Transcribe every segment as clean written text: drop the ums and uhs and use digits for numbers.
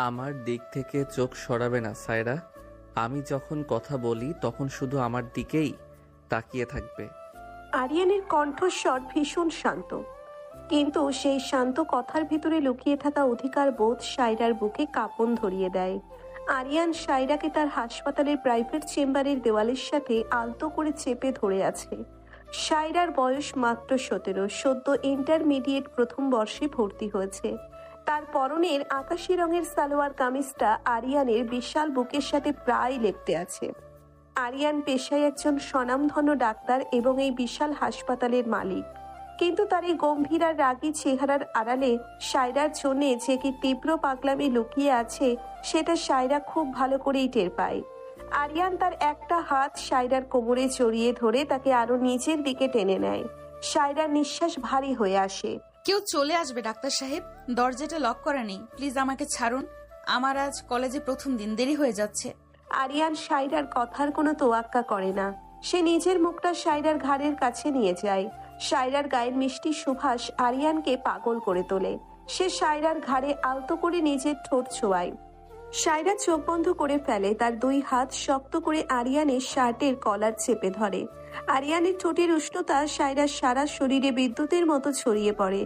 আমার দিক থেকে চোখ সরাবে না সায়রা। আমি যখন কথা বলি তখন শুধু আমার দিকেই তাকিয়ে থাকবে। আরিয়ানের কণ্ঠস্বর ভীষণ শান্ত, কিন্তু সেই শান্ত কথার ভিতরে লুকিয়ে থাকা অধিকার বোধ সায়রার বুকে কাঁপন ধরিয়ে দেয়। আরিয়ান সায়রাকে তার হাসপাতালের প্রাইভেট চেম্বারের দেওয়ালের সাথে আলতো করে চেপে ধরে আছে। সায়রার বয়স মাত্র 17, সদ্য ইন্টারমিডিয়েট প্রথম বর্ষে ভর্তি হয়েছে। তার পরনের আকাশি রঙের সালোয়ার কামিজটা আরিয়ানের বিশাল বুকের সাথে প্রায় লেপ্টে আছে। আরিয়ান পেশায় একজন স্বনামধন্য ডাক্তার এবং এই বিশাল হাসপাতালের মালিক, কিন্তু তার এই গম্ভীর আর রাগী চেহারার আড়ালে সায়রার জন্যে যে কি তীব্র পাগলামি লুকিয়ে আছে সেটা সায়রা খুব ভালো করেই টের পায়। আরিয়ান তার একটা হাত সায়রার কোমরে জড়িয়ে ধরে তাকে আরো নিচের দিকে টেনে নেয়। সায়রার নিঃশ্বাস ভারী হয়ে আসে। কেউ চলে আসবে ডাক্তার সাহেব, দরজাটা লক করা নেই, প্লিজ আমাকে ছাড়ুন। আমার আজ কলেজে প্রথম দিন, দেরি হয়ে যাচ্ছে। আরিয়ান সায়রার কথার কোনো তোয়াক্কা করে না। সে নিজের মুখটা সায়রার ঘাড়ের কাছে নিয়ে যায়। সায়রার গায়ের মিষ্টি সুবাস আরিয়ানকে পাগল করে তোলে। সে সায়রার ঘাড়ে আলতো করে নিজের ঠোঁট ছোঁয়ায়। সায়রা চোখ বন্ধ করে ফেলে, তার দুই হাত শক্ত করে আরিয়ানের শার্টের কলার চেপে ধরে। আরিয়ানের ঠোঁটের উষ্ণতা সায়রার সারা শরীরে বিদ্যুতের মতো ছড়িয়ে পড়ে।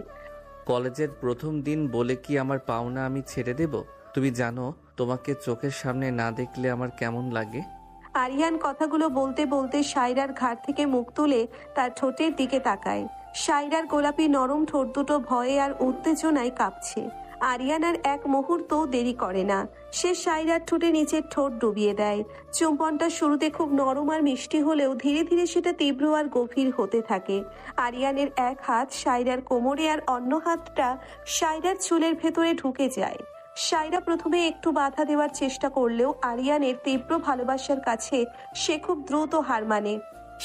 কলেজের প্রথম দিন বলে কি আমার পাওনা আমি ছেড়ে দেব? তুমি জানো তোমাকে চোখের সামনে না দেখলে আমার কেমন লাগে। আরিয়ান কথাগুলো বলতে বলতে সায়রার ঘাড় থেকে মুখ তুলে তার ঠোঁটের দিকে তাকায়। সায়রার গোলাপি নরম ঠোঁট দুটো ভয়ে আর উত্তেজনায় কাঁপছে। আরিয়ান আর এক মুহূর্তও দেরি করে না। সে সায়রার ঠোঁটে নিচের ঠোঁট ডুবিয়ে দেয়। চুম্বনটা শুরুতে খুব নরম আর মিষ্টি হলেও ধীরে ধীরে সেটা তীব্র আর গভীর হতে থাকে। আরিয়ানের এক হাত সায়রার কোমরে আর অন্য হাতটা সায়রার চুলের ভেতরে ঢুকে যায়। সায়রা প্রথমে একটু বাধা দেওয়ার চেষ্টা করলেও আরিয়ানের তীব্র ভালোবাসার কাছে সে খুব দ্রুত হার মানে।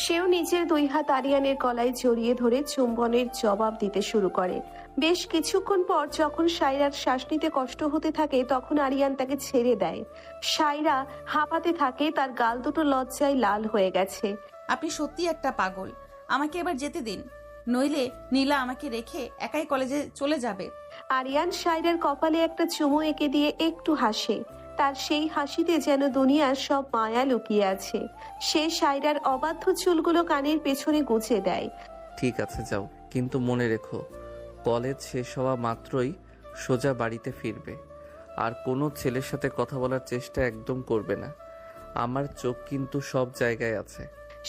সেও নিজের দুই হাত আরিয়ানের গলায় জড়িয়ে ধরে চুম্বনের জবাব দিতে শুরু করে। বেশ কিছুক্ষণ পর যখন সায়রার শ্বাস নিতে কষ্ট হতে থাকে তখন আরিয়ান তাকে ছেড়ে দেয়। সায়রা হাঁপাতে থাকে, তার গাল দুটো লজ্জায় লাল হয়ে গেছে। আপনি সত্যি একটা পাগল, আমাকে এবার যেতে দিন, নইলে নীলা আমাকে রেখে একাই কলেজে চলে যাবে। আরিয়ান সায়রার কপালে একটা চুমু এঁকে দিয়ে একটু হাসে। তার সেই হাসিতে যেন দুনিয়ার সব মায়া লুকিয়ে আছে। সে সায়রার অবাধ্য চুলগুলো কানের পেছনে গুছে দেয়। ঠিক আছে যাও, কিন্তু মনে রেখো কলেজ শেষ হওয়া মাত্রই সোজা বাড়িতে ফিরবে। আর কোনো ছেলের সাথে কথা বলার চেষ্টা একদম করবে না। আমার চোখ কিন্তু সব জায়গায় আছে।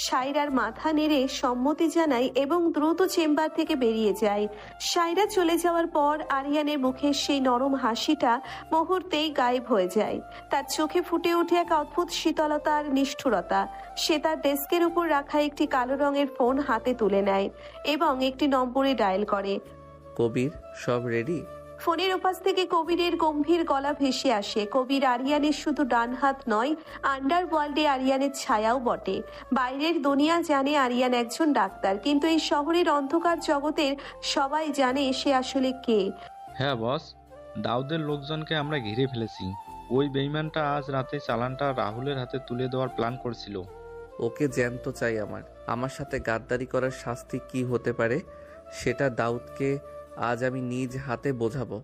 সায়রার মাথা নেড়ে সম্মতি জানায় এবং দ্রুত চেম্বার থেকে বেরিয়ে যায়। সায়রা চলে যাওয়ার পর আরিয়ানের মুখের সেই নরম হাসিটা মুহূর্তেই গায়েব হয়ে যায়। তার চোখে ফুটে ওঠে এক অদ্ভুত শীতলতা আর নিষ্ঠুরতা। সে তার ডেস্কের উপর রাখা একটি কালো রঙের ফোন হাতে তুলে নেয় এবং একটি নম্বরে ডায়াল করে। কবির, সব রেডি? ফোনের ওপাশ থেকে কবিরের গম্ভীর গলা ভেসে আসে। কবির আরিয়ানের শুধু ডান হাত নয়, আন্ডারওয়ার্ল্ডে আরিয়ানের ছায়াও বটে। বাইরের দুনিয়া জানে আরিয়ান একজন ডাক্তার, কিন্তু এই শহরের অন্ধকার জগতের সবাই জানে সে আসলে কে। হ্যাঁ বস, দাউদের লোকজনকে আমরা ঘিরে ফেলেছি। ওই বেইমানটা আজ রাতে চালানটা রাহুলের হাতে তুলে দেওয়ার প্ল্যান করছিল। ওকে জ্যান্ত চাই আমার সাথে গাদ্দারি করার শাস্তি কি হতে পারে সেটা দাউদকে আজ আমি নিজ হাতে বোঝাবো।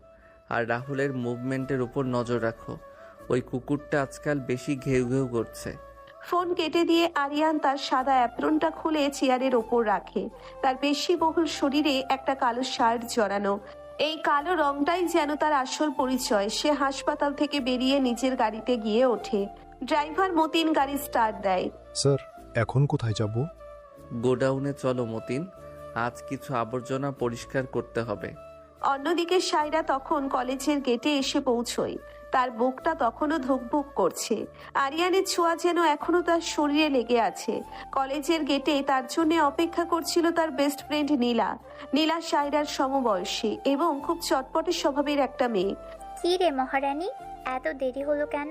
আর রাহুলের মুভমেন্টের উপর নজর রাখো। ওই কুকুরটা আজকাল বেশি ঘেউ ঘেউ করছে। ফোন কেটে দিয়ে আরিয়ান তার সাদা অ্যাপ্রনটা খুলে চেয়ারের ওপর রাখে। তার পেশিবহুল শরীরে একটা কালো শার্ট জড়ানো। এই কালো রংটাই যেন তার আসল পরিচয়। সে হাসপাতাল থেকে বেরিয়ে নিজের গাড়িতে গিয়ে ওঠে। ড্রাইভার মতিন গাড়ি স্টার্ট দেয়। স্যার, এখন কোথায় যাব? গোডাউনে চলো মতিন, আজ কিছু আবর্জনা পরিষ্কার করতে হবে। অন্যদিকে সায়রা তখন কলেজের গেটে এসে পৌঁছয়। তার বুকটা তখনও ধুকভুক করছে। আরিয়ানের ছোঁয়া যেন এখনো তার শরীরে লেগে আছে। কলেজের গেটে তার জন্য অপেক্ষা করছিল তার বেস্ট ফ্রেন্ড নীলা। নীলা সায়রার সমবয়সী এবং খুব চটপটে স্বভাবের একটা মেয়ে। কি রে মহারানী, এত দেরি হলো কেন?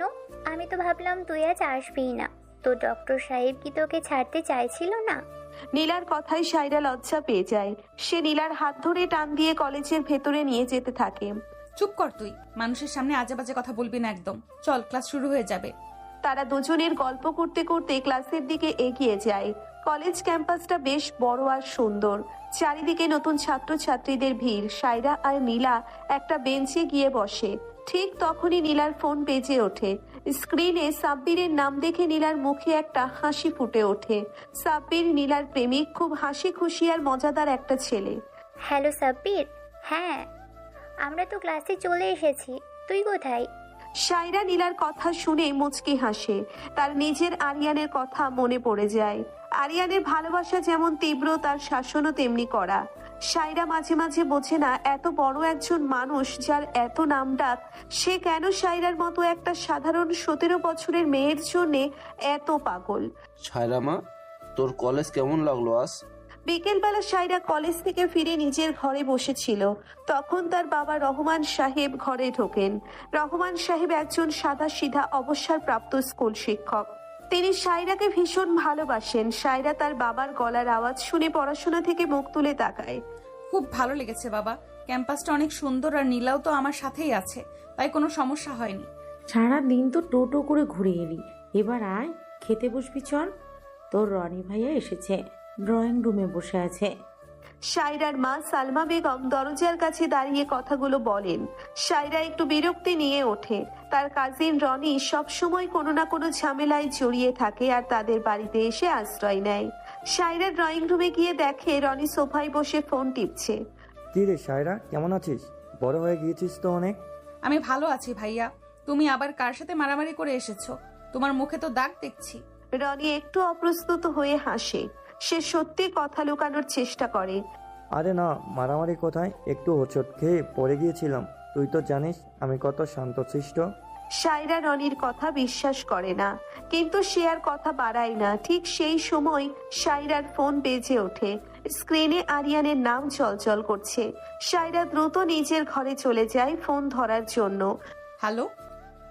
আমি তো ভাবলাম তুই আজ আসবিই না। তো ডক্টর সাহেব কি তোকে ছাড়তে চাইছিল না? নীলার কথায় সায়রা লজ্জা পেয়ে যায়। সে নীলার হাত ধরে টান দিয়ে কলেজের ভেতরে নিয়ে যেতে থাকে। চুপ কর তুই, মানুষের সামনে আজে বাজে কথা বলবি না একদম। চল, ক্লাস শুরু হয়ে যাবে। তারা দুজনের গল্প করতে করতে ক্লাসের দিকে এগিয়ে যায়। কলেজ ক্যাম্পাসটা বেশ বড় আর সুন্দর। চারিদিকে নতুন ছাত্রছাত্রীদের ভিড়। সায়রা আর নীলা একটা বেঞ্চে গিয়ে বসে। ঠিক তখনই নীলার ফোন বেজে ওঠে। স্ক্রিনে সাব্বিরের নাম দেখে নীলার মুখে একটা হাসি ফুটে ওঠে। সাব্বির নীলার প্রেমিক, খুব হাসি খুশি আর মজাদার একটা ছেলে। হ্যালো সাব্বির। হ্যাঁ, আমরা তো ক্লাসে চলে এসেছি, তুই কোথায়? সায়রা নীলার কথা শুনে মুচকি হাসে। তার নিজের আরিয়ানের কথা মনে পড়ে যায়। আরিয়ানের ভালোবাসা যেমন তীব্র, তার শাসনও তেমনি কড়া। সায়রা মাঝে মাঝে বোঝে না, এত বড় একজন মানুষ যার এত নামডাক, সে কেন সায়রার মতো একটা সাধারণ 17 বছরের মেয়ের জন্যে এত পাগল। সায়রা মা, তোর কলেজ কেমন লাগলো আজ? বিকেলবেলা সায়রা কলেজ থেকে ফিরে নিজের ঘরে বসেছিল। তখন তার বাবা রহমান সাহেব ঘরে ঢোকেন। রহমান সাহেব একজন সাদাসিধা অবসরপ্রাপ্ত স্কুল শিক্ষক। তিনি সায়রাকে ভীষণ ভালোবাসেন। সায়রা তার বাবার গলার আওয়াজ শুনে পড়াশোনা থেকে মুখ তুলে তাকায়। খুব ভালো লেগেছে বাবা, ক্যাম্পাসটা অনেক সুন্দর আর নীলাও তো আমার সাথেই আছে, তাই কোনো সমস্যা হয়নি। সারা দিন তো টোটো করে ঘুরে এলি, এবার আয় খেতে বসবি, চল। তোর রনি ভাইয়া এসেছে, ড্রয়িং রুমে বসে আছে। সায়রার মা সালমা বেগম দরজার কাছে দাঁড়িয়ে কথাগুলো বলেন। সায়রা একটু বিরক্তি নিয়ে ওঠে। তার কাজিন রনি সবসময় কোনো না কোনো ঝামেলায় জড়িয়ে থাকে আর তাদের বাড়িতে এসে আশ্রয় নেয়। সায়রা ড্রয়িং রুমে গিয়ে দেখে রনি সোফায় বসে ফোন টিপছে। কি রে সায়রা, কেমন আছিস? বড় হয়ে গিয়েছিস তো অনেক। আমি ভালো আছি ভাইয়া, তুমি আবার কার সাথে মারামারি করে এসেছো? তোমার মুখে তো দাগ দেখছি। রনি একটু অপ্রস্তুত হয়ে হাসে। সে সত্যি কথা লুকানোর চেষ্টা করে। আরে না, মারামারি কোথায়, একটু হোঁচট খেয়ে পড়ে গিয়েছিলাম। তুই তো জানিস আমি কত শান্তশিষ্ট। সায়রা রনির কথা বিশ্বাস করে না, কিন্তু সে আর কথা বাড়ায় না। ঠিক সেই সময় সায়রার ফোন বেজে ওঠে। স্ক্রিনে আরিয়ানের নাম চলচল করছে। সায়রা দ্রুত নিজের ঘরে চলে যায় ফোন ধরার জন্য। হ্যালো,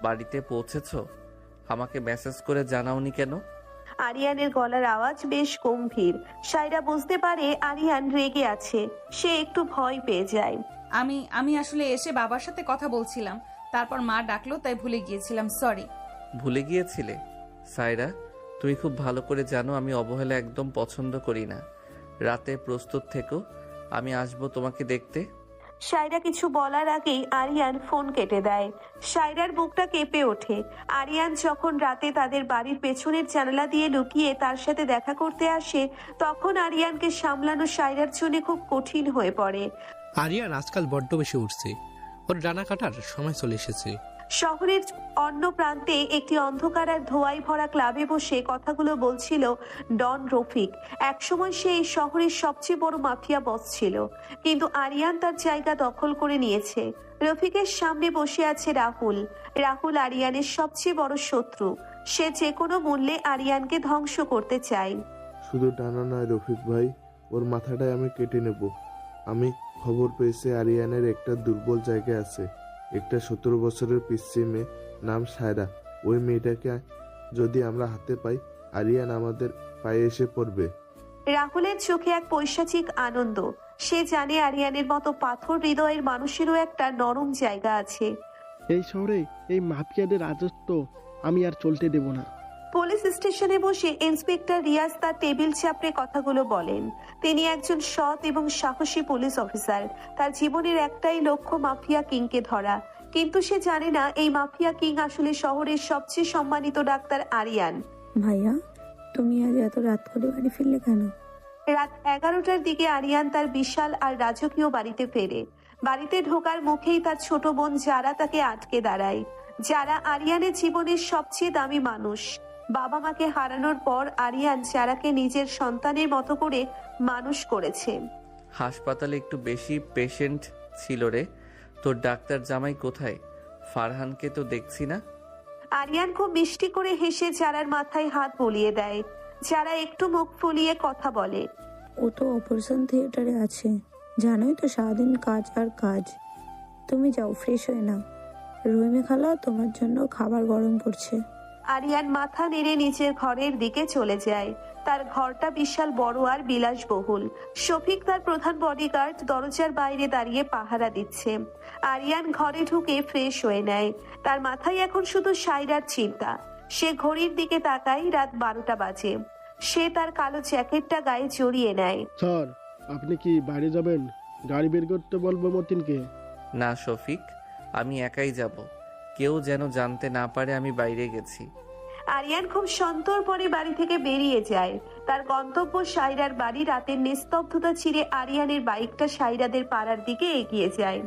বাড়িতে পৌঁছেছো? আমাকে মেসেজ করে জানাওনি কেন? আরিয়ানের গলার আওয়াজ বেশ গম্ভীর। সায়রা বুঝতে পারে আরিয়ান রেগে আছে। সে একটু ভয় পেয়ে যায়। আমি আসলে এসে বাবার সাথে কথা বলছিলাম, তারপর মা ডাকলো তাই ভুলে গিয়েছিলাম, সরি। ভুলে গিয়েছিলে? সায়রা, তুমি খুব ভালো করে জানো আমি অবহেলা একদম পছন্দ করি না। রাতে প্রস্তুত থেকো, আমি আসবো তোমাকে দেখতে। সায়রা কিছু বলার আগেই আরিয়ান ফোন কেটে দেয়। সায়রার বুকটা কেঁপে ওঠে। আরিয়ান যখন রাতে তাদের বাড়ির পেছনের জানালা দিয়ে লুকিয়ে তার সাথে দেখা করতে আসে, তখন আরিয়ানকে সামলানো সায়রার জন্য খুব কঠিন হয়ে পড়ে। আরিয়ান আজকাল বড্ড বেশি উঠছে, ওর ডানা কাটার সময় চলে এসেছে। শহরের অন্য প্রান্তে একটি অন্ধকার আর ধোঁয়ায় ভরা ক্লাবে বসে কথাগুলো বলছিল ডন রফিক। একসময় সে এই শহরের সবচেয়ে বড় মাফিয়া বস ছিল, কিন্তু আরিয়ান তার জায়গা দখল করে নিয়েছে। রফিকের সামনে বসে আছে রাহুল। রাহুল আরিয়ানের সবচেয়ে বড় শত্রু। সে যে কোনো মূল্যে আরিয়ানকে ধ্বংস করতে চায়। শুধু ডানা নয় রফিক ভাই, ওর মাথাটাই আমি কেটে নেব। আমি খবর পেয়েছি আরিয়ানের একটা দুর্বল জায়গা আছে। একটা 17 বছরের পিচ্চি মেয়ে, নাম সায়রা। ওই মেয়েটাকে যদি আমরা হাতে পাই, আরিয়ান আমাদের পায়ে এসে পড়বে। রাহুলের চোখে এক পৈশাচিক আনন্দ। সে জানে আরিয়ানের মতো পাথর হৃদয়ের মানুষেরও একটা নরম জায়গা আছে। এই শহরে এই মাফিয়াদের রাজত্ব আমি আর চলতে দেব না। পুলিশ স্টেশনে বসে ইন্সপেক্টর রিয়াজ তার টেবিল চাপড়ে কথাগুলো বলেন। তিনি একজন সৎ এবং সাহসী পুলিশ অফিসার। তার জীবনের একটাই লক্ষ্য মাফিয়া কিংকে ধরা। কিন্তু সে জানে না এই মাফিয়া কিং আসলে শহরের সবচেয়ে সম্মানিত ডাক্তার আরিয়ান। ভাইয়া, তুমি আজ এত রাত করে বাড়ি ফিরলে কেন? রাত 11টার দিকে আরিয়ান তার বিশাল আর রাজকীয় বাড়িতে ফেরে। বাড়িতে ঢোকার মুখেই তার ছোট বোন যারা তাকে আটকে দাঁড়ায়। যারা আরিয়ানের জীবনের সবচেয়ে দামি মানুষ। বাবা মাকে হারানোর পর আরিয়ান যারাকে নিজের সন্তানের মতো করে মানুষ করেছে। হাসপাতালে একটু বেশি পেশেন্ট ছিল রে। তোর ডাক্তার জামাই কোথায়? ফারহানকে তো দেখছি না। আরিয়ান খুব মিষ্টি করে হেসে যারার মাথায় হাত বুলিয়ে দেয়। যারা একটু মুখ ফুলিয়ে কথা বলে। ও তো অপারেশন থিয়েটারে আছে, জানোই তো সারাদিন কাজ আর কাজ। তুমি যাও, ফ্রেশ হয়ে নাও। রহিমে খালা তোমার জন্য খাবার গরম করছে। আরিয়ান মাথা নেড়ে নিচের ঘরের দিকে চলে যায়। তার ঘরটা বিশাল বড় আর বিলাসবহুল। শফিক তার প্রধান বডিগার্ড দরজার বাইরে দাঁড়িয়ে পাহারা দিচ্ছে। আরিয়ান ঘরে ঢুকে ফ্রেশ হয়ে নেয়। তার মাথায় এখন শুধু সায়রার চিন্তা। সে ঘড়ির দিকে তাকায়, রাত 12টা বাজে। সে তার কালো জ্যাকেটটা গায়ে জড়িয়ে নেয়। স্যার, আপনি কি বাইরে যাবেন? গাড়ি বের করতে বলবো মতিনকে। না শফিক, আমি একাই যাব, কেউ যেন জানতে না পারে আমি বাইরে গেছি। আরিয়ান খুব সন্তর পরে বাড়ি থেকে বেরিয়ে যায়। তার গন্তব্য সাইরার বাড়ি। রাতের নিস্তব্ধতা ছিঁড়ে আরিয়ানের বাইকটা সাইরাদের পাড়ার দিকে এগিয়ে যায়।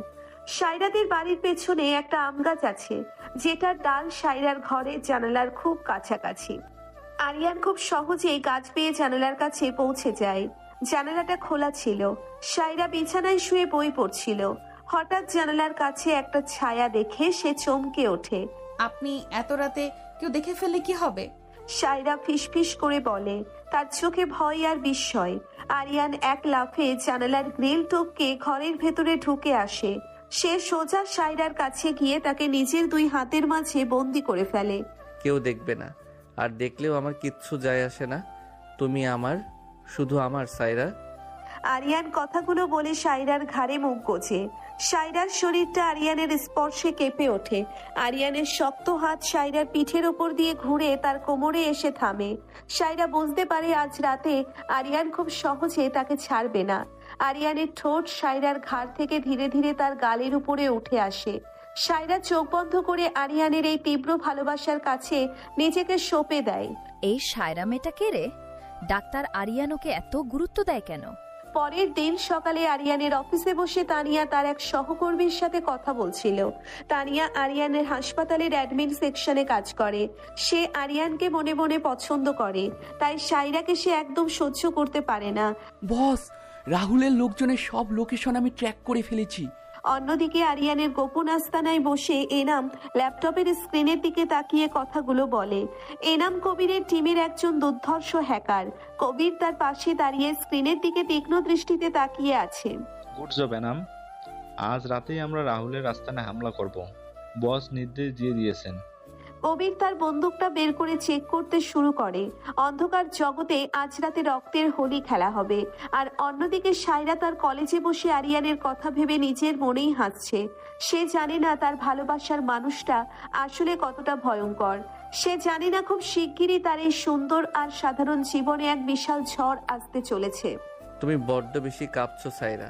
সাইরাদের বাড়ির পেছনে একটা আম গাছ আছে, যেটার ডাল সাইরার ঘরের জানালার খুব কাছাকাছি। আরিয়ান খুব সহজেই গাছ পেয়ে জানালার কাছে পৌঁছে যায়। জানালাটা খোলা ছিল। সাইরা বিছানায় শুয়ে বই পড়ছিল। হঠাৎ জানালার কাছে একটা ছায়া দেখে সে চমকে ওঠে। আপনি এত রাতে কেউ দেখে ফেললে কি হবে? সাইরা ফিসফিস করে বলে, তার চোখে ভয় আর বিস্ময়। আরিয়ান এক লাফে জানালার গ্রিল টপকে ঘরের ভেতরে ঢুকে আসে। সে সোজা সাইরার কাছে গিয়ে তাকে নিজের দুই হাতের মাঝে বন্দি করে ফেলে। কেউ দেখবে না, আর দেখলেও আমার কিচ্ছু যায় আসে না। তুমি আমার, শুধু আমার সাইরা। আরিয়ান কথাগুলো বলে সাইরার ঘাড়ে মুখ গোজে। সাইরার শরীরটা আরিয়ানের স্পর্শে কেঁপে ওঠে। আরিয়ানের শক্ত হাত সাইরার পিঠের ওপর দিয়ে ঘুরে তার কোমরে এসে থামে। সাইরা বুঝতে পারে আজ রাতে আরিয়ান খুব সহজে তাকে ছাড়বে না। আরিয়ানের ঠোঁট সাইরার ঘাড় থেকে ধীরে ধীরে তার গালের উপরে উঠে আসে। সাইরা চোখ বন্ধ করে আরিয়ানের এই তীব্র ভালোবাসার কাছে নিজেকে সঁপে দেয়। এই সায়রা মেয়েটা কে রে? ডাক্তার আরিয়ান ওকে এত গুরুত্ব দেয় কেন? পরের দিন সকালে আরিয়ানের অফিসে বসে তানিয়া তার এক সহকর্মীর সাথে কথা বলছিল। তানিয়া আরিয়ানের হাসপাতালের অ্যাডমিন সেকশনে কাজ করে। সে আরিয়ানকে মনে মনে পছন্দ করে, তাই সাইরাকে সে একদম সহ্য করতে পারে না। বস, রাহুলের লোকজনের সব লোকেশন আমি ট্র্যাক করে ফেলেছি। অন্যদিকে আরিয়ানের গোপন আস্তানায় বসে এনাম ল্যাপটপের স্ক্রিনের দিকে তাকিয়ে কথাগুলো বলে। এনাম কবিরের টিমের একজন দুর্ধর্ষ হ্যাকার। কবির তার পাশে দাঁড়িয়ে স্ক্রিনের দিকে তীক্ষ্ণ দৃষ্টিতে তাকিয়ে আছে। Good job Enam. আজ রাতেই আমরা রাহুলের আস্তানায় হামলা করব। বস নির্দেশ দিয়ে দিয়েছেন। কবির তার বন্দুকটা বের করে চেক করতে শুরু করে। অন্ধকার জগতে আজ রাতে রক্তের হোলি খেলা হবে। আর অন্যদিকে সাইরা তার কলেজে বসে আরিয়ানের কথা ভেবে নিজের মনেই হাসছে। সে জানে না তার ভালোবাসার মানুষটা আসলে কতটা ভয়ঙ্কর। সে জানে না খুব শিগগিরই তার এই সুন্দর আর সাধারণ জীবনে এক বিশাল ঝড় আসতে চলেছে। তুমি বড্ড বেশি কাঁপছো সাইরা।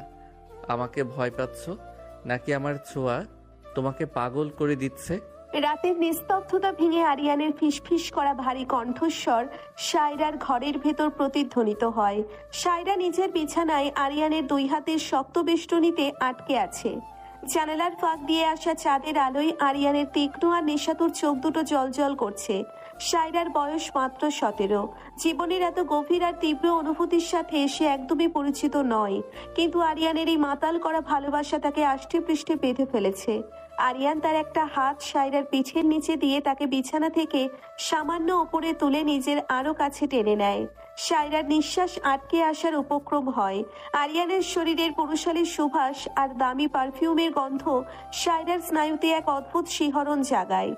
আমাকে ভয় পাচ্ছ নাকি আমার ছোঁয়া তোমাকে পাগল করে দিচ্ছে? রাতের নিস্তব্ধতা ভেঙে আরিয়ানের ফিসফিস করা ভারী কণ্ঠস্বর সাইরার ঘরের ভেতর প্রতিধ্বনিত হয়। সাইরা নিজের বিছানায় আরিয়ানের দুই হাতের শক্ত বেষ্টনীতে আটকে আছে। জানালার ফাঁক দিয়ে আসা চাঁদের আলোয় আরিয়ানের তীক্ষ্ণ আর নেশাতুর চোখ দুটো জলজল করছে। সাইরার বয়স মাত্র 17। জীবনের এত গভীর আর তীব্র অনুভূতির সাথে সে একদমই পরিচিত নয়, কিন্তু আরিয়ানের এই মাতাল করা ভালোবাসা তাকে আষ্টে পৃষ্ঠে বেঁধে ফেলেছে। আরিয়ান তার একটা হাত সাইরার পিঠের নিচে দিয়ে তাকে বিছানা থেকে সামান্য ওপরে তুলে নিজের আরো কাছে টেনে নেয়। সাইরার নিঃশ্বাস আটকে আসার উপক্রম হয়। আরিয়ানের শরীরের পুরুষালী সুবাস আর দামি পারফিউমের গন্ধ সাইরার স্নায়ুতে এক অদ্ভুত শিহরণ জাগায়।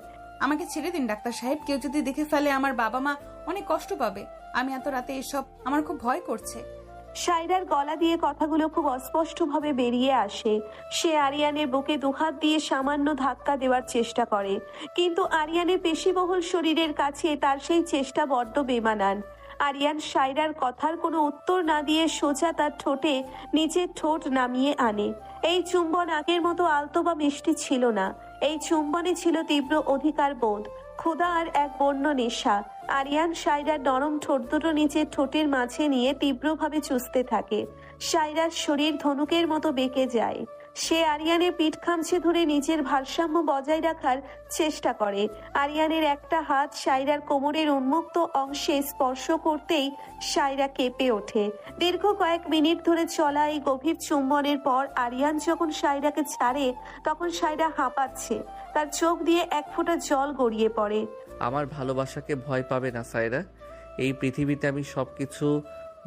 আমাকে ছেড়ে দিন ডাক্তার সাহেব, কেউ যদি দেখে ফেলে আমার বাবা মা অনেক কষ্ট পাবে। আমি এত রাতে এসব, আমার খুব ভয় করছে। সাইরার গলা দিয়ে কথাগুলো খুব অস্পষ্টভাবে বেরিয়ে আসে। সে আরিয়ানের বুকে দুহাত দিয়ে সামান্য ধাক্কা দেওয়ার চেষ্টা করে, কিন্তু আরিয়ানের পেশিবহুল শরীরের কাছে তার সেই চেষ্টা বড্ড বেমানান। আরিয়ান সাইরার কথার কোনো উত্তর না দিয়ে সোজা তার ঠোঁটে নিজের ঠোঁট নামিয়ে আনে। এই চুম্বন আগের মতো আলতো বা মিষ্টি ছিল না। এই চুম্বনে ছিল তীব্র অধিকার বোধ, ক্ষুধা আর এক বন্য নেশা। আরিয়ান সাইরার নরম ঠোঁট দুটো নিচের ঠোঁটের মাঝে নিয়ে তীব্রভাবে চুষতে থাকে। সাইরার শরীর ধনুকের মতো বেঁকে যায়। সে আরিয়ানের পিঠ খামচে ধরে নিজের ভারসাম্য বজায় রাখার চেষ্টা করে। আরিয়ানের একটা হাত সাইরার কোমরের উন্মুক্ত অংশে স্পর্শ করতেই সাইরা কেঁপে ওঠে। দীর্ঘ কয়েক মিনিট ধরে চলা এই গভীর চুম্বনের পর আরিয়ান যখন সাইরাকে ছাড়ে, তখন সাইরা হাঁপাচ্ছে। তার চোখ দিয়ে এক ফোঁটা জল গড়িয়ে পড়ে। আমার ভালোবাসাকে ভয় পাবে না সাইরা। এই পৃথিবীতে আমি সবকিছু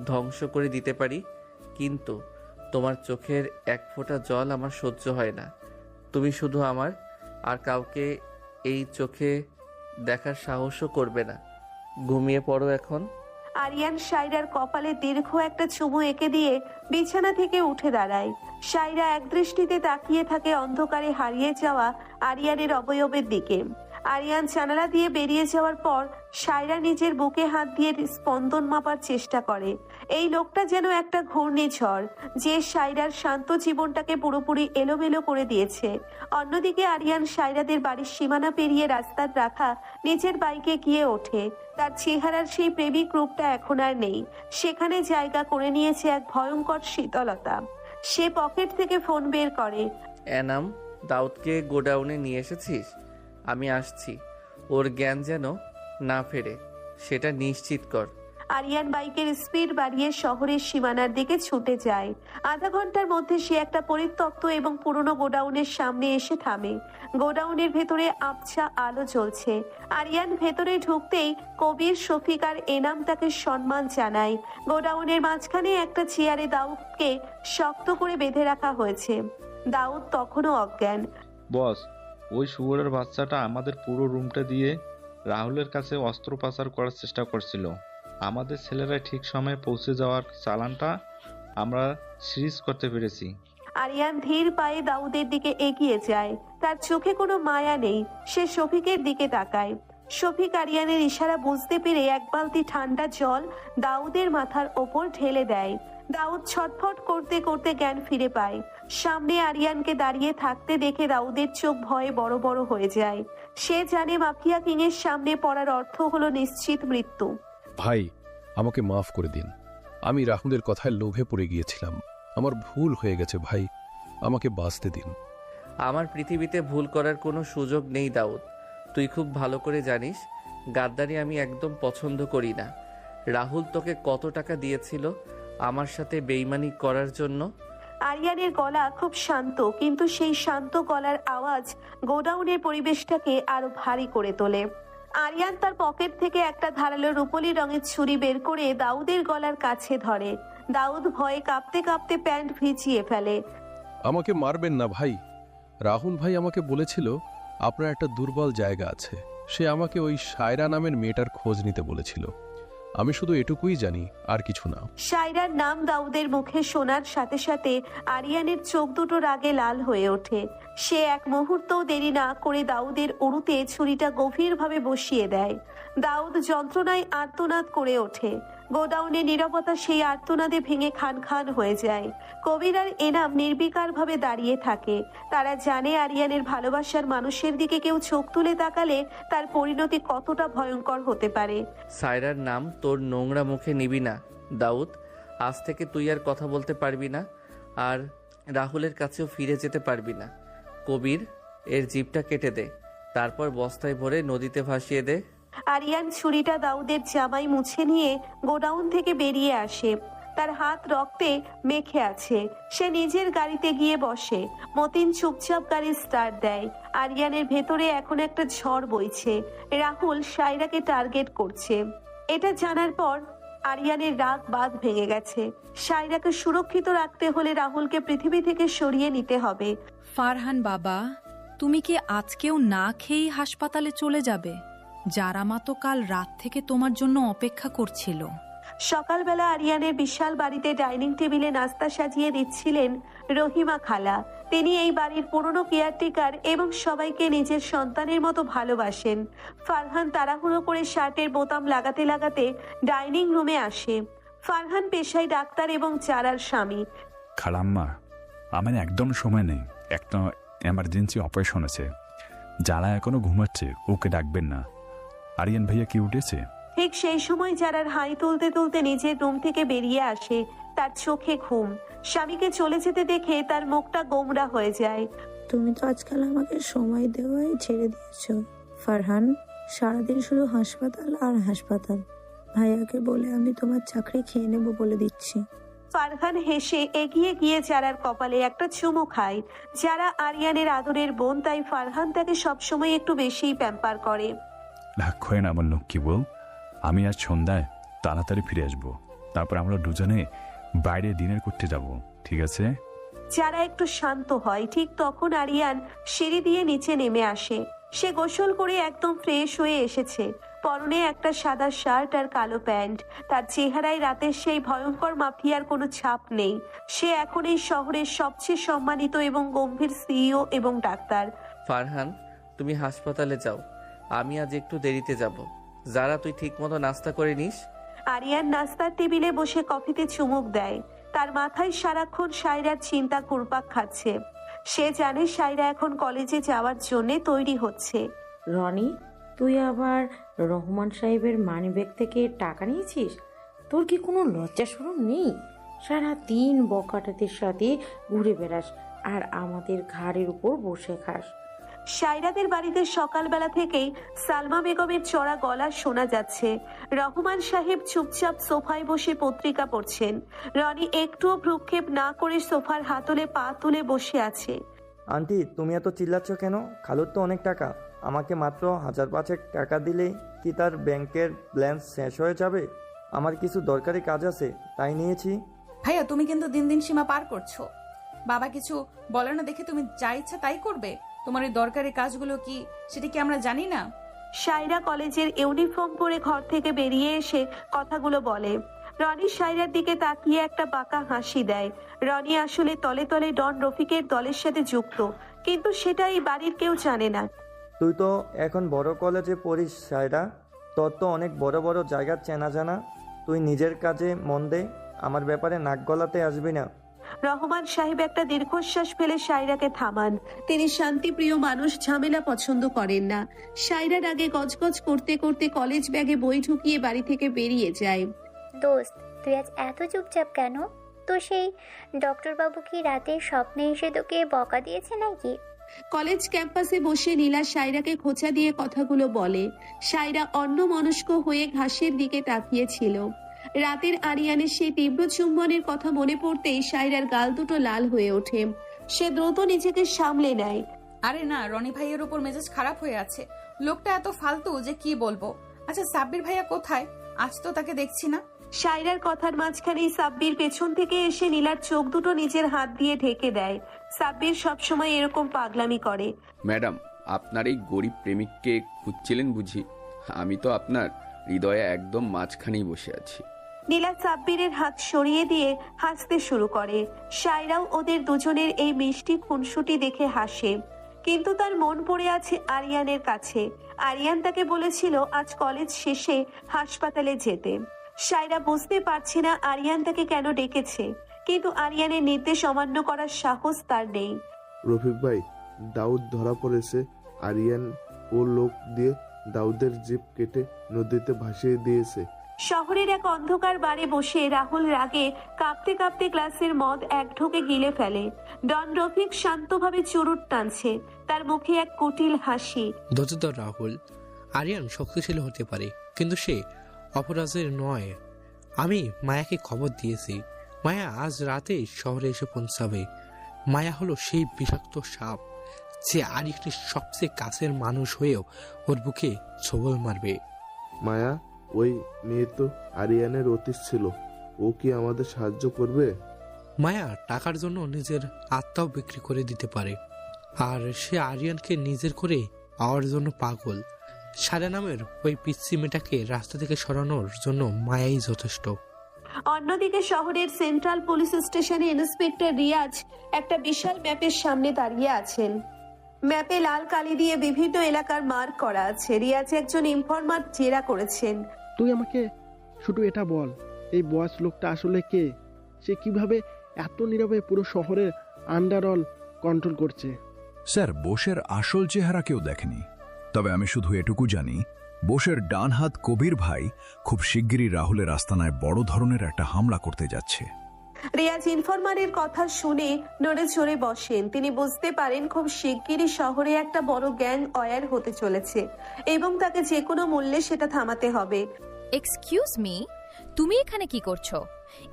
ধ্বংস করে দিতে পারি, কিন্তু তোমার চোখের এক ফোঁটা জল আমার সহ্য হয় না। তুমি শুধু আমার, আর কাউকে এই চোখে দেখার সাহসও করবে না। ঘুমিয়ে পড়ো এখন। আরিয়ান সাইরার কপালে দীর্ঘ একটা চুমু এঁকে দিয়ে বিছানা থেকে উঠে দাঁড়ায়। সাইরা এক দৃষ্টিতে তাকিয়ে থাকে অন্ধকারে হারিয়ে যাওয়া আরিয়ানের অবয়বের দিকে। আরিয়ান জানালা দিয়ে বেরিয়ে যাওয়ার পর সায়রা নিজের বুকে হাত দিয়ে স্পন্দন মাপার চেষ্টা করে। এই লোকটা যেন একটা ঘূর্ণিঝড়, যে সায়রার শান্ত জীবনটাকে পুরোপুরি এলোমেলো করে দিয়েছে। অন্যদিকে আরিয়ান সায়রাদের বাড়ির সীমানা পেরিয়ে রাস্তার রাখা নিজের বাইকে গিয়ে ওঠে। তার চেহারার সেই প্রেমিক রূপটা এখন আর নেই, সেখানে জায়গা করে নিয়েছে এক ভয়ঙ্কর শীতলতা। সে পকেট থেকে ফোন বের করে। এনাম, দাউদকে গোডাউনে নিয়ে এসেছিস? আমি আসছি, ওর জ্ঞান যেন না ফেরে সেটা নিশ্চিত কর। আরিয়ান বাইকের স্পিড বাড়িয়ে শহরের সীমানার দিকে ছুটে যায়। আধা ঘন্টার মধ্যে সে একটা পরিত্যক্ত এবং পুরনো গোডাউনের সামনে এসে থামে। গোডাউনের ভেতরে আবছা আলো জ্বলছে। আরিয়ান ভেতরে ঢুকতেই কবির, শফিক আর এনাম তাকে সম্মান জানায়। গোডাউনের মাঝখানে একটা চেয়ারে দাউদকে শক্ত করে বেঁধে রাখা হয়েছে। দাউদ তখনও অজ্ঞান। বস, ওই শুয়োরের বাচ্চাটা আমাদের পুরো রুমটা দিয়ে রাহুলের কাছে অস্ত্র পাচার করার চেষ্টা করছিল। আমাদের ছেলেরা ঠিক সময়ে পৌঁছে যাওয়ার চালানটা আমরা সিরিজ করতে পেরেছি। আরিয়ান ধীর পায়ে দাউদের দিকে এগিয়ে যায়। তার চোখে কোনো মায়া নেই। সে শফিকের দিকে তাকায়। শফিক আরিয়ানের ইশারা বুঝতে পেরে এক বালতি ঠান্ডা জল দাউদের মাথার ওপর ঢেলে দেয়। দাউদ ছটফট করতে করতে জ্ঞান ফিরে পায়। সামনে আরিয়ানকে দাঁড়িয়ে থাকতে দেখে দাউদের চোখ ভয়ে বড় বড় হয়ে যায়। সে জানে মাফিয়া কিং এর সামনে পড়ার অর্থ হলো নিশ্চিত মৃত্যু। ভাই, আমাকে মাফ করে দিন। আমি রাহুলের কথায় লোভে পড়ে গিয়েছিলাম। আমার ভুল হয়ে গেছে ভাই, আমাকে বাঁচতে দিন। আমার পৃথিবীতে ভুল করার কোনো সুযোগ নেই দাউদ। তুই খুব ভালো করে জানিস গাদ্দারি আমি একদম পছন্দ করি না। রাহুল তোকে কত টাকা দিয়েছিল আমার সাথে বেইমানি করার জন্য? আরিয়ানের গলা খুব শান্ত, কিন্তু সেই শান্ত গলার আওয়াজ গোডাউনের পরিবেশটাকে আরো ভারী করে তোলে। আরিয়ান তার পকেট থেকে একটা ধারালো রূপলি রঙের ছুরি বের করে দাউদের গলার কাছে ধরে। দাউদ ভয়ে কাঁপতে কাঁপতে প্যান্ট ভিজিয়ে ফেলে। আমাকে মারবেন না ভাই। রাহুল ভাই আমাকে বলেছিল আপনার একটা দুর্বল জায়গা আছে। সে আমাকে ওই সায়রা নামের মেয়েটার খোঁজ নিতে বলেছিল। আমি শুধু এটুকুই জানি, আর কিছু না। সায়রার নাম দাউদের মুখে শোনার সাথে সাথে আরিয়ানের চোখ দুটো রাগে লাল হয়ে ওঠে। সে এক মুহূর্তও দেরি না করে দাউদের উরুতে ছুরিটা গভীরভাবে বসিয়ে দেয়। দাউদ যন্ত্রণায় আর্তনাদ করে ওঠে। গোডাউনে নীরবতা সেই আর্তনাদে ভেঙে খান খান হয়ে যায়। কবির আর এনাম নির্বিকারভাবে দাঁড়িয়ে থাকে। তারা জানে আরিয়ানের ভালোবাসার মানুষের দিকে কেউ চোখ তুলে তাকালে তার পরিণতি কতটা ভয়ঙ্কর হতে পারে। সায়রার নাম তোর নোংরা মুখে নিবি না দাউদ। আজ থেকে তুই আর কথা বলতে পারবি না, আর রাহুলের কাছেও ফিরে যেতে পারবি না। কবির, এর জিভটা কেটে দে, তারপর বস্তায় ভরে নদীতে ভাসিয়ে দে। আরিয়ান ছুরিটা দাউদের জামায় মুছে নিয়ে গোডাউন থেকে বেরিয়ে আসে। তার হাত রক্তে মেখে আছে। সে নিজের গাড়িতে গিয়ে বসে। মতিন চুপচাপ গাড়ি স্টার্ট দেয়। আরিয়ানের ভেতরে এখন একটা ঝড় বইছে। রাহুল সায়রাকে টার্গেট করছে। এটা জানার পর আরিয়ানের রাগ বাঁধ ভেঙে গেছে। সায়রাকে সুরক্ষিত রাখতে হলে রাহুলকে পৃথিবী থেকে সরিয়ে নিতে হবে। ফারহান বাবা, তুমি কি আজকেও না খেয়েই হাসপাতালে চলে যাবে? যারা মা তো কাল রাত থেকে তোমার জন্য অপেক্ষা করছিল। সকালবেলা আরিয়ানের বিশাল বাড়িতে ডাইনিং টেবিলে নাস্তা সাজিয়ে দিচ্ছিলেন রহিমা খালা। তিনি এই বাড়ির পুরনো কেয়ারটেকার এবং সবাইকে নিজের সন্তানের মতো ভালোবাসেন। ফারহান তাড়াহুড়ো করে শার্টের বোতাম লাগাতে লাগাতে ডাইনিং রুমে আসে। ফারহান পেশায় ডাক্তার এবং চারার স্বামী। খালাম্মা, আমার একদম সময় নেই। একটা এমার্জেন্সি অপারেশন আছে। যারা এখনো ঘুমাচ্ছে ওকে ডাকবেন না। আরিয়ান ভাইয়া কি উঠেছে? ঠিক সেই সময় যারার হাই তুলতে তুলতে নিজের রুম থেকে বেরিয়ে আসে। তার চোখে ঘুম। স্বামীকে চলে যেতে দেখে তার মুখটা গোমরা হয়ে যায়। তুমি তো আজকাল আমাকে সময় দেওয়াই ছেড়ে দিয়েছো ফারহান। সারাদিন শুধু হাসপাতাল আর হাসপাতাল। ভাইয়াকে বলে আমি তোমার চাকরি খেয়ে নেবো বলে দিচ্ছি। ফারহান হেসে এগিয়ে গিয়ে যারার কপালে একটা চুমু খায়। যারা আরিয়ানের আদরের বোন, তাই ফারহান তাকে সবসময় একটু বেশিই প্যাম্পার করে। রাগ হয় না আমার লক্ষ্মী বউ। আমি আজ সন্ধ্যায় তাড়াতাড়ি ফিরে আসবো। তারপর আমরা দুজনে বাইরে ডিনার করতে যাব, ঠিক আছে? যারা একটু শান্ত হয়। ঠিক তখন আরিয়ান সিঁড়ি দিয়ে নিচে নেমে আসে। সে গোসল করে একদম ফ্রেশ হয়ে এসেছে। পরনে একটা সাদা শার্ট আর কালো প্যান্ট। তার চেহারায় রাতের সেই ভয়ঙ্কর মাফিয়ার কোনো ছাপ নেই। সে এখন এই শহরের সবচেয়ে সম্মানিত এবং গম্ভীর সিইও এবং ডাক্তার। ফারহান, তুমি হাসপাতালে যাও। আমি আজ একটু দেরিতে যাব। যারা তুই ঠিকমতো নাস্তা করে নিস। আরিয়ান নাস্তার টেবিলে বসে কফিতে চুমুক দেয়। তার মাথায় সারাক্ষণ সায়রার চিন্তা ঘুরপাক খাচ্ছে। সে জানে সায়রা এখন কলেজে যাওয়ার জন্য তৈরি হচ্ছে। রনি, তুই আবার রহমান সাহেবের মানিব্যাগ থেকে টাকা নিয়েছিস? তোর কি কোনো লজ্জা শরম নেই? সারাদিন বকাটাদের সাথে ঘুরে বেড়াস আর আমাদের ঘাড়ের উপর বসে খাস। সায়রাদের বাড়িতে সকালবেলা থেকেই সালমা বেগমের চড়া গলা শোনা যাচ্ছে। রহমান সাহেব চুপচাপ সোফায় বসে পত্রিকা পড়ছেন। রনি একটুও ভ্রুক্ষেপ না করে সোফার হাতলে পা তুলে বসে আছে। আন্টি, তুমি এত চিল্লাচ্ছ কেন? খালুর তো অনেক টাকা। আমাকে মাত্র 1000-5 টাকা দিলে কি তার ব্যাংকের ব্যালেন্স শেষ হয়ে যাবে? আমার কিছু দরকারি কাজ আছে, তাই নিয়েছি। ভাইয়া, তুমি কিন্তু দিন দিন সীমা পার করছো। বাবা কিছু বলে না দেখে তুমি যা ইচ্ছা তাই করবে? তোমার এই দরকারি কাজগুলো কি, সেটা কি আমরা জানি না? সায়রা কলেজের ইউনিফর্ম পরে ঘর থেকে বেরিয়ে এসে কথাগুলো বলে। রনি সায়রার দিকে তাকিয়ে একটা বাঁকা হাসি দেয়। রনি আসলে তলে তলে ডন রফিকের দলের সাথে যুক্ত, কিন্তু সেটা এই বাড়ির কেউ জানে না। তুই তো এখন বড় কলেজে পড়িস সায়রা, তোর তো অনেক বড় বড় জায়গা চেনা জানা। তুই নিজের কাজে মন দে, আমার ব্যাপারে নাক গলাতে আসবি না। রহমান সাহেব একটা দীর্ঘশ্বাস ফেলে সায়রাকে থামান। তিনি শান্তিপ্রিয় মানুষ, ঝামেলা পছন্দ করেন না। সায়রার আগে গজগজ করতে করতে কলেজ ব্যাগে বই ঢুকিয়ে বাড়ি থেকে বেরিয়ে যায়। দোস্ত, তুই আজ এত চুপচাপ কেন? তো সেই ডক্টর বাবু কি রাতে স্বপ্নে এসে তোকে বকা দিয়েছে নাকি? কলেজ ক্যাম্পাসে বসে নীলা সায়রাকে খোঁচা দিয়ে কথাগুলো বলে। সায়রা অন্যমনস্ক হয়ে ঘাসের দিকে তাকিয়েছিল। রাতের আরিয়ানের সেই তীব্র চুম্বনের কথা মনে পড়তেই সায়রার গাল দুটো লাল হয়ে ওঠে। সে দ্রুত নিজেকে সামলে নেয়। আরে না, রনি ভাইয়ের উপর মেজাজ খারাপ হয়ে আছে। লোকটা এত ফালতু যে কি বলবো। আচ্ছা, সাব্বির ভাইয়া কোথায়? আজ তো তাকে দেখছি না। সায়রার কথার মাঝখানেই সাব্বির পেছন থেকে এসে নীলার চোখ দুটো নিজের হাত দিয়ে ঢেকে দেয়। সাব্বির সবসময় এরকম পাগলামি করে। ম্যাডাম, আপনার এই গরিব প্রেমিককে খুঁজছিলেন বুঝি? আমি তো আপনার হৃদয়ে একদম মাঝখানেই বসে আছি। নীলা সাব্বিরের হাত সরিয়ে দিয়ে হাসতে শুরু করে। সায়রাও ওদের দুজনের এই মিষ্টি খুনসুটি দেখে হাসে, কিন্তু তার মন পড়ে আছে আরিয়ানের কাছে। আরিয়ান তাকে বলেছিল আজ কলেজ শেষে হাসপাতালে যেতে। সায়রা বুঝতে পারছে না আরিয়ান তাকে কেন ডেকেছে, কিন্তু আরিয়ানের নির্দেশ অমান্য করার সাহস তার নেই। রফিক ভাই, দাউদ ধরা পড়েছে। আরিয়ান ও লোক দিয়ে দাউদের জিপ কেটে নদীতে ভাসিয়ে দিয়েছে। শহরের এক অন্ধকার বারে বসে রাহুল রাগে কাঁপতে কাঁপতে গ্লাসের মদ এক ঢোকে গিলে ফেলে। ডন রফিক শান্তভাবে চুরুট টানছে, তার মুখে এক কুটিল হাসি। ধৈর্য রাহুল, আরিয়ান শক্তিশালী হতে পারে, কিন্তু সে অপরাজের নয়। আমি মায়াকে খবর দিয়েছি। মায়া আজ রাতে শহরে এসে পৌঁছাবে। মায়া হলো সেই বিষাক্ত সাপ যে আরিয়ানের সবচেয়ে কাছের মানুষ হয়েও ওর বুকে ছবল মারবে। মায়া, ওই মেয়ে তো আরিয়ানের অতীত ছিল। ও কি আমাদের সাহায্য করবে? মায়া টাকার জন্য নিজের আত্মাও বিক্রি করে দিতে পারে, আর সে আরিয়ানকে নিজের করে পাওয়ার জন্য পাগল। সারা নামের ওই পিচ্ছি মেয়েটাকে রাস্তা থেকে সরানোর জন্য মায়াই যথেষ্ট। অন্যদিকে শহরের সেন্ট্রাল পুলিশ স্টেশনে ইন্সপেক্টর রিয়াজ একটা বিশাল ম্যাপের সামনে দাঁড়িয়ে আছেন। ম্যাপে লাল কালি দিয়ে বিভিন্ন এলাকার মার্ক করা আছে। রিয়াজ একজন ইনফরমার জেরা করেছেন। তুই আমাকে শুধু এটা বল, এই বয়স লোকটা আসলে কে? সে কিভাবে এত নীরবে পুরো শহরের আন্ডারঅল কন্ট্রোল করছে? স্যার, বোসের আসল চেহারা কেউ দেখেনি, তবে আমি শুধু এটুকু জানি বোসের ডান হাত কবির ভাই খুব শিগগিরই রাহুলের আস্তানায় বড় ধরনের একটা হামলা করতে যাচ্ছে। রিয়াজ ইনফরমারের কথা শুনে নড়ে চড়ে বসেন। তিনি বুঝতে পারেন খুব শিগগিরই শহরে একটা বড় গ্যাং অয়ার হতে চলেছে এবং তাকে যে কোনো মূল্যে সেটা থামাতে হবে। এক্সকিউজ মি, তুমি এখানে কি করছো?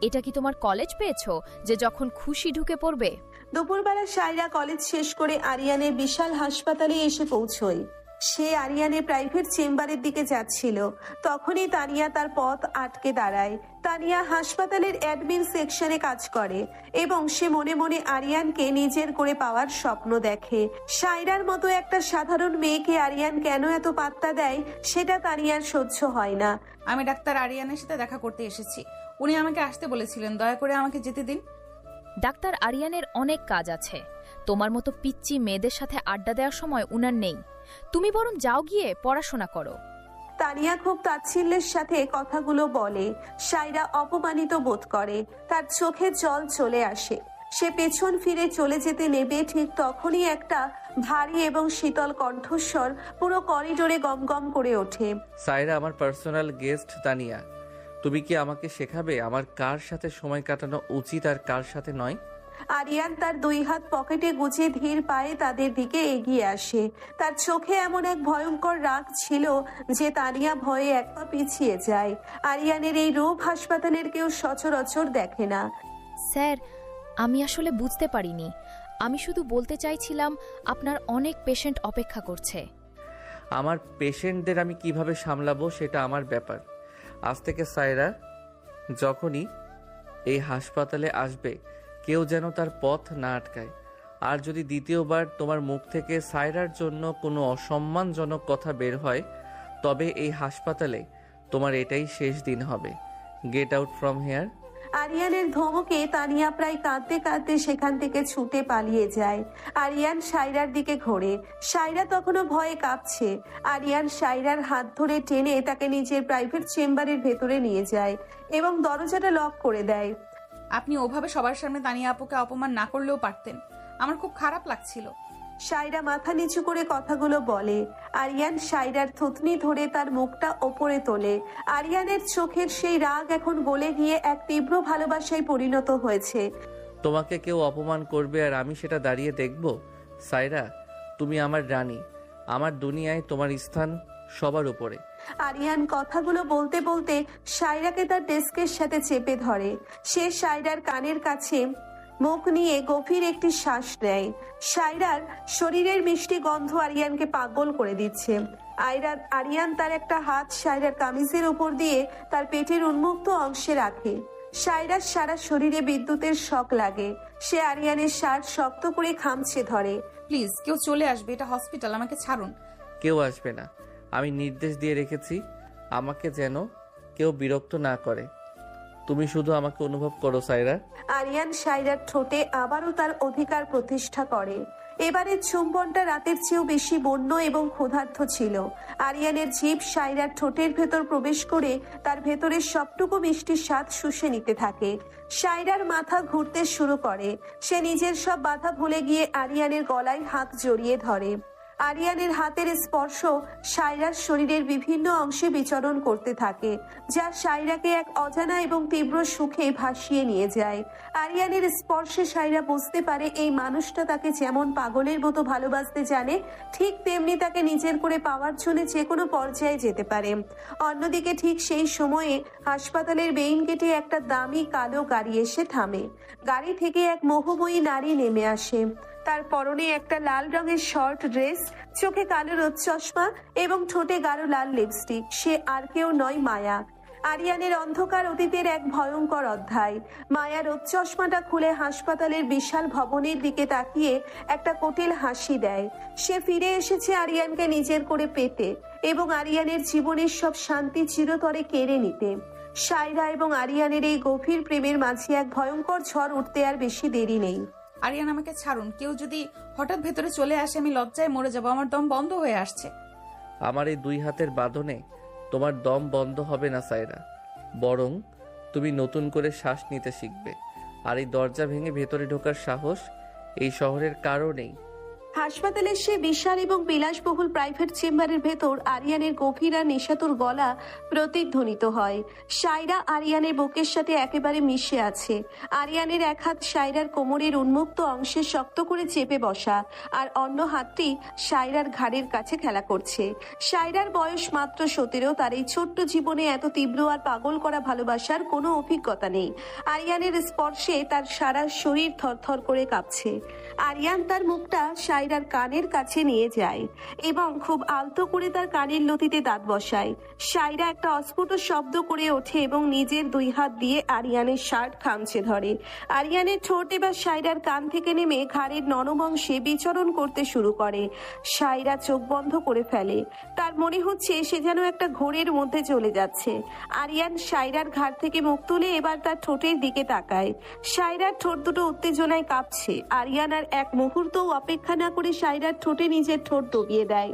এটা কি তোমার কলেজ পেয়েছো যে যখন খুশি ঢুকে পড়বে? দুপুরবেলা সায়রা কলেজ শেষ করে আরিয়ানের বিশাল হাসপাতালে এসে পৌঁছয়। সে আরিয়ানের প্রাইভেট চেম্বারের দিকে যাচ্ছিল, তখনই তানিয়া তার পথ আটকে দাঁড়ায়। তানিয়া হাসপাতালের অ্যাডমিন সেকশনে কাজ করে এবং সে মনে মনে আরিয়ানকে নিজের করে পাওয়ার স্বপ্ন দেখে। সায়রার মতো একটা সাধারণ মেয়েকে আরিয়ান কেন এত পাত্তা দেয় সেটা তানিয়ার সহ্য হয় না। আমি ডাক্তার আরিয়ানের সাথে দেখা করতে এসেছি। উনি আমাকে আসতে বলেছিলেন, দয়া করে আমাকে যেতে দিন। ডাক্তার আরিয়ানের অনেক কাজ আছে, তোমার মতো পিচ্চি মেয়েদের সাথে আড্ডা দেওয়ার সময় উনার নেই। তুমি বরং যাও গিয়ে পড়াশোনা করো। তানিয়া খুব তাচ্ছিল্যের সাথে কথাগুলো বলে। সায়রা অপমানিত বোধ করে, তার চোখে জল চলে আসে। সে পেছন ফিরে চলে যেতে নেবে, ঠিক তখনই একটা ভারী এবং শীতল কণ্ঠস্বর পুরো করিডোরে গমগম করে ওঠে। সায়রা, আমার পার্সোনাল গেস্ট তানিয়া, তুমি কি আমাকে শেখাবে আমার কার সাথে সময় কাটানো উচিত আর কার সাথে নয়? আরিয়ান তার দুই হাত পকেটে গুজে ধীর পায়ে তাদের দিকে এগিয়ে আসে। তার চোখে এমন এক ভয়ঙ্কর রাগ ছিল যে তানিয়া ভয়ে এক পা পিছিয়ে যায়। আরিয়ানের এই রূপ হাসপাতালের কেউ সচরাচর দেখে না। স্যার, আমি আসলে বুঝতে পারিনি। আমি শুধু বলতে চাইছিলাম আপনার অনেক পেশেন্ট অপেক্ষা করছে। আমার পেশেন্টদের আমি কিভাবে সামলাবো সেটা আমার ব্যাপার। আজ থেকে সায়রা যখনই এই হাসপাতালে আসবে কেউ যেন তার পথ না আটকায়। আর যদি দ্বিতীয়বার তোমার মুখ থেকে সায়রার জন্য কোনো অসম্মানজনক কথা বের হয় তবে এই হাসপাতালে তোমার এটাই শেষ দিন হবে। Get out from here. আরিয়ানের ধমকে তানিয়া প্রায় কাঁদতে কাঁদতে সেখান থেকে ছুটে পালিয়ে যায়। আরিয়ান সায়রার দিকে ঘোরে। সায়রা তখনও ভয়ে কাঁপছে। আরিয়ান সায়রার হাত ধরে টেনে তাকে নিজের প্রাইভেট চেম্বারের ভেতরে নিয়ে যায় এবং দরজাটা লক করে দেয়। আপনি ওভাবে সবার সামনে তানিয়া আপুকে অপমান না করলেও পারতেন, আমার খুব খারাপ লাগছিল। সায়রা মাথা নিচু করে কথাগুলো বলে। আরিয়ান সায়রার থুতনি ধরে তার মুখটা ওপরে তোলে। আরিয়ানের চোখের সেই রাগ এখন গলে গিয়ে এক তীব্র ভালোবাসায় পরিণত হয়েছে। তোমাকে কেউ অপমান করবে আর আমি সেটা দাঁড়িয়ে দেখব? সায়রা, তুমি আমার রানী, আমার দুনিয়ায় তোমার স্থান সবার উপরে। আরিয়ান কথাগুলো বলতে বলতে সায়রাকে তার ডেস্কের সাথে চেপে ধরে। সে সায়রার কানের কাছে মুখ নিয়ে গভীর একটি শ্বাস নেয়। সায়রার শরীরের মিষ্টি গন্ধ আরিয়ানকে পাগল করে দিচ্ছে। আরিয়ান তার একটা হাত সায়রার কামিজের উপর দিয়ে তার পেটের উন্মুক্ত অংশে রাখে। সায়রার সারা শরীরে বিদ্যুতের শক লাগে। সে আরিয়ানের শার্ট শক্ত করে খামচে ধরে। প্লিজ, কেউ চলে আসবে, এটা হসপিটাল, আমাকে ছাড়ুন। কেউ আসবে না, আমি নির্দেশ দিয়ে রেখেছি আমাকে যেন কেউ বিরক্ত না করে। তুমি শুধু আমাকে অনুভব করো সায়রা। আরিয়ান সায়রার ঠোঁটে আবারও তার অধিকার প্রতিষ্ঠা করে। এবারের চুম্বনটা রাতের চেয়েও বেশি বন্য এবং ক্ষুধার্ত ছিল। আরিয়ানের জিভ সায়রার ঠোঁটের ভেতর প্রবেশ করে তার ভেতরের সবটুকু মিষ্টির স্বাদ শুষে নিতে থাকে। সায়রার মাথা ঘুরতে শুরু করে। সে নিজের সব বাধা ভুলে গিয়ে আরিয়ানের গলায় হাত জড়িয়ে ধরে। আরিয়ানের হাতের স্পর্শ সায়রার শরীরের বিভিন্ন অংশে বিচরণ করতে থাকে, যা সায়রাকে এক অজানা এবং তীব্র সুখে ভাসিয়ে নিয়ে যায়। আরিয়ানের স্পর্শে সায়রা বুঝতে পারে এই মানুষটা তাকে যেমন পাগলের মতো ভালোবাসতে জানে, ঠিক তেমনি তাকে নিজের করে পাওয়ার জন্য যে কোনো পর্যায়ে যেতে পারে। অন্যদিকে ঠিক সেই সময়ে হাসপাতালের মেইন গেটে একটা দামি কালো গাড়ি এসে থামে। গাড়ি থেকে এক মোহময়ী নারী নেমে আসে। তার পরনে একটা লাল রঙের শর্ট ড্রেস, চোখে কালো রোদ চশমা এবং ঠোঁটে গাঢ় লাল লিপস্টিক। সে আর কেউ নয়, মায়া। আরিয়ানের অন্ধকার অতীতের এক ভয়ঙ্কর অধ্যায়। মায়া রোদ চশমাটা খুলে হাসপাতালের বিশাল ভবনের দিকে তাকিয়ে একটা কুটিল হাসি দেয়। সে ফিরে এসেছে আরিয়ানকে নিজের করে পেতে এবং আরিয়ানের জীবনের সব শান্তি চিরতরে কেড়ে নিতে। সায়রা এবং আরিয়ানের এই গভীর প্রেমের মাঝে এক ভয়ঙ্কর ঝড় উঠতে আর বেশি দেরি নেই। আরিয়ান, আমাকে ছাড়ুন। কেউ যদি হঠাৎ ভেতরে চলে আসে আমি লজ্জায় মরে যাব, আমার দম বন্ধ হয়ে আসছে। আমার এই দুই হাতের বাঁধনে তোমার দম বন্ধ হবে না সায়রা, বরং তুমি নতুন করে শ্বাস নিতে শিখবে। আর এই দরজা ভেঙে ভেতরে ঢোকার সাহস এই শহরের কারো নেই। হাসপাতালের সে বিশাল এবং বিলাসবহুল প্রাইভেট চেম্বারের ভেতর আরিয়ানের গভীর আর নেশাতুর গলা প্রতিধ্বনিত হয়। সায়রা আরিয়ানের বুকের সাথে একেবারে মিশে আছে। আরিয়ানের এক হাত সায়রার কোমরের উন্মুক্ত অংশে শক্ত করে চেপে বসা, আর অন্য হাতটি সায়রার ঘাড়ের কাছে খেলা করছে। সায়রার বয়স মাত্র 17। তার এই ছোট্ট জীবনে এত তীব্র আর পাগল করা ভালোবাসার কোনো অভিজ্ঞতা নেই। আরিয়ানের স্পর্শে তার সারা শরীর থরথর করে কাঁপছে। আরিয়ান তার মুখটা সায়রার কানের কাছে নিয়ে যায় এবং খুব আলতো করে তার কানের লতিতে দাঁত বসায়। সায়রা একটা অস্ফুট শব্দ করে ওঠে এবং নিজের দুই হাত দিয়ে আরিয়ানের শার্ট খামচে ধরে। আরিয়ানের ঠোঁট এবার সায়রার কান থেকে নেমে ঘাড়ের নরম অংশে বিচরণ করতে শুরু করে। সায়রা চোখ বন্ধ করে ফেলে। তার মনে হচ্ছে সে যেন একটা ঘোরের মধ্যে চলে যাচ্ছে। আরিয়ান সায়রার ঘাড় থেকে মুখ তুলে এবার তার ঠোঁটের দিকে তাকায়। সায়রার ঠোঁট দুটো উত্তেজনায় কাঁপছে। আরিয়ান আর এক মুহূর্তও অপেক্ষা না করে সায়রার ঠোঁটে নিজের ঠোঁট দবিয়ে দেয়।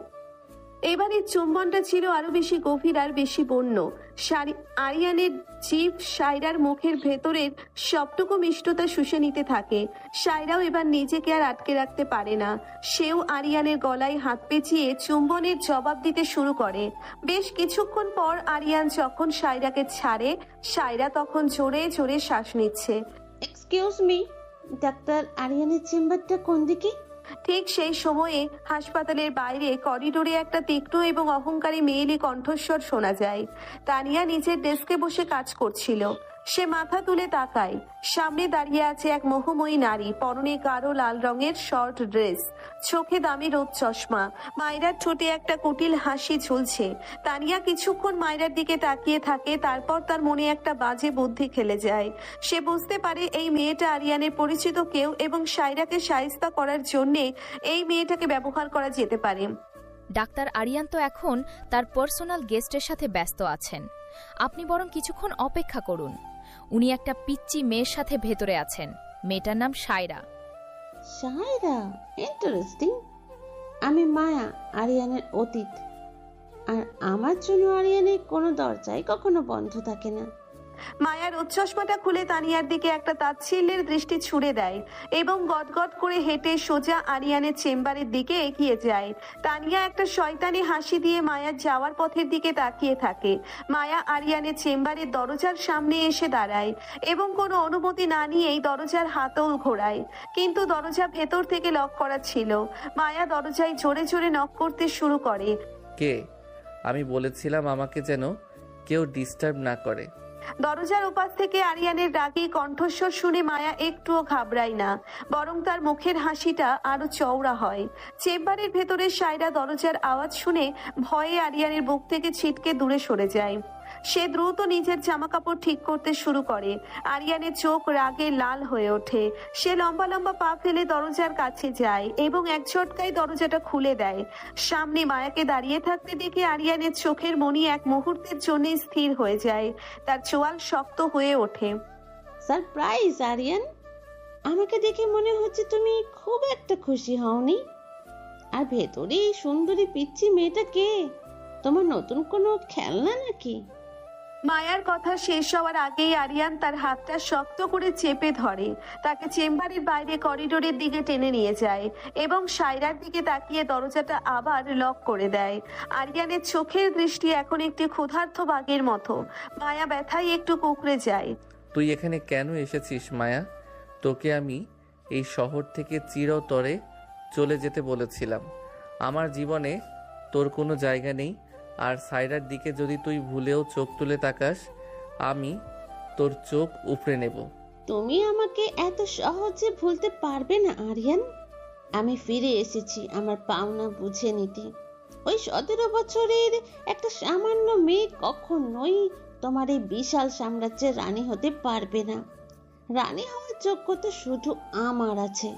এবারে চুম্বনটা ছিল আরো বেশি গভীর আর বেশি বন্য। আরিয়ানের জিভ সায়রার মুখের ভেতরের সবটুকু মিষ্টতা শুষে নিতে থাকে। সায়রাও এবার নিজেকে আর আটকে রাখতে পারে না, সেও আরিয়ানের গলায় হাত পেঁচিয়ে চুম্বনের জবাব দিতে শুরু করে। বেশ কিছুক্ষণ পর আরিয়ান যখন সায়রাকে ছাড়ে, সায়রা তখন জোরে জোরে শ্বাস নিচ্ছে। এক্সকিউজ মি, ডাক্তার আরিয়ানের চেম্বারটা কোন দিকে? ঠিক সেই সময়ে হাসপাতালের বাইরে করিডোরে একটা তীক্ষ্ণ এবং অহংকারী মেয়েলি কণ্ঠস্বর শোনা যায়। তানিয়া নিজের ডেস্কে বসে কাজ করছিল। সে মাথা তুলে তাকায়। সামনে দাঁড়িয়ে আছে এক মোহময়ী নারী, পরনে গাঢ় লাল রঙের শর্ট ড্রেস, চোখে দামি রোদ চশমা। মায়রার ঠোঁটে একটা কুটিল হাসি ঝুলছে। তানিয়া কিছুক্ষণ মায়রার দিকে তাকিয়ে থাকে, তারপর তার মনে একটা বাজে বুদ্ধি খেলে যায়। সে বুঝতে পারে এই মেয়েটা আরিয়ানের পরিচিত কেউ এবং সায়রাকে শায়েস্তা করার জন্যে এই মেয়েটাকে ব্যবহার করা যেতে পারে। ডাক্তার আরিয়ান তো এখন তার পার্সোনাল গেস্টের সাথে ব্যস্ত আছেন। আপনি বরং কিছুক্ষণ অপেক্ষা করুন। উনি একটা পিচ্চি মেয়ের সাথে ভেতরে আছেন। মেয়েটার নাম সায়রা। সায়রা, ইন্টারেস্টিং। আমি মায়া, আরিয়ানের অতীত। আর আমার জন্য আরিয়ানের কোনো দরজাই কখনো বন্ধ থাকে না। মায়ার চশমাটা খুলে তানিয়ার দিকে একটা তাচ্ছিল্যের দৃষ্টি ছুড়ে দেয় এবং গদগদ করে হেঁটে সোজা আরিয়ানের চেম্বারের দিকে এগিয়ে যায়। তানিয়া একটা শয়তানি হাসি দিয়ে মায়ার যাওয়ার পথের দিকে তাকিয়ে থাকে। মায়া আরিয়ানের চেম্বারের দরজার সামনে এসে দাঁড়ায় এবং কোনো অনুমতি না নিয়েই দরজার হাতল ঘোরায়, কিন্তু দরজা ভেতর থেকে লক করা ছিল। মায়া দরজায় জোরে জোরে নক করতে শুরু করে। কে? আমি বলেছিলাম আমাকে যেন কেউ ডিস্টার্ব না করে। দরজার ওপাশ থেকে আরিয়ানের রাগী কণ্ঠস্বর শুনে মায়া একটুও ঘাবড়ায় না, বরং তার মুখের হাসিটা আরো চওড়া হয়। চেম্বারের ভেতরে সায়রা দরজার আওয়াজ শুনে ভয়ে আরিয়ানের বুক থেকে ছিটকে দূরে সরে যায়। সে দ্রুত নিজের জামা কাপড় ঠিক করতে শুরু করে। আরিয়ানের চোখ রাগে লাল হয়ে ওঠে। সে লম্বা লম্বা পা ফেলে দরজার কাছে যায় এবং এক ঝটকায় দরজাটা খুলে দেয়। সামনে মায়াকে দাঁড়িয়ে থাকতে দেখে আরিয়ানের চোখের মনি এক মুহূর্তের জন্য স্থির হয়ে যায়। তার চোয়াল শক্ত হয়ে ওঠে। সারপ্রাইজ আরিয়ান, আমাকে দেখে মনে হচ্ছে তুমি খুব একটা খুশি হওনি। আর ভেতরে এই সুন্দরী পিচ্চি মেয়েটা কে? তোমার নতুন কোনো খেলনা নাকি? মায়ার কথা শেষ হওয়ার আগেই আরিয়ান তার হাতটা শক্ত করে চেপে ধরে, তাকে চেম্বারের বাইরে করিডোরের দিকে টেনে নিয়ে যায় এবং সায়রার দিকে তাকিয়ে দরজাটা আবার লক করে দেয়। আরিয়ানের চোখের দৃষ্টি এখন একটি ক্ষুধার্ত বাঘের মতো। মায়া ব্যথায় একটু কুঁকড়ে যায়। তুই এখানে কেন এসেছিস মায়া? তোকে আমি এই শহর থেকে চিরতরে চলে যেতে বলেছিলাম। আমার জীবনে তোর কোনো জায়গা নেই। আর সায়রার দিকে যদি তুই ভুলেও চোখ তুলে তাকাস, আমি তোর চোখ উপড়ে নেব। তুমি আমাকে এত সহজে ভুলতে পারবে না আরিয়ান। আমি ফিরে এসেছি আমার পাওনা বুঝে নিতে। ওই 17 বছরের একটা সামান্য মেয়ে কখনোই তোমার এই বিশাল সাম্রাজ্যের রানী হতে পারবে না। রানী হওয়ার যোগ্যতা শুধু আমার আছে।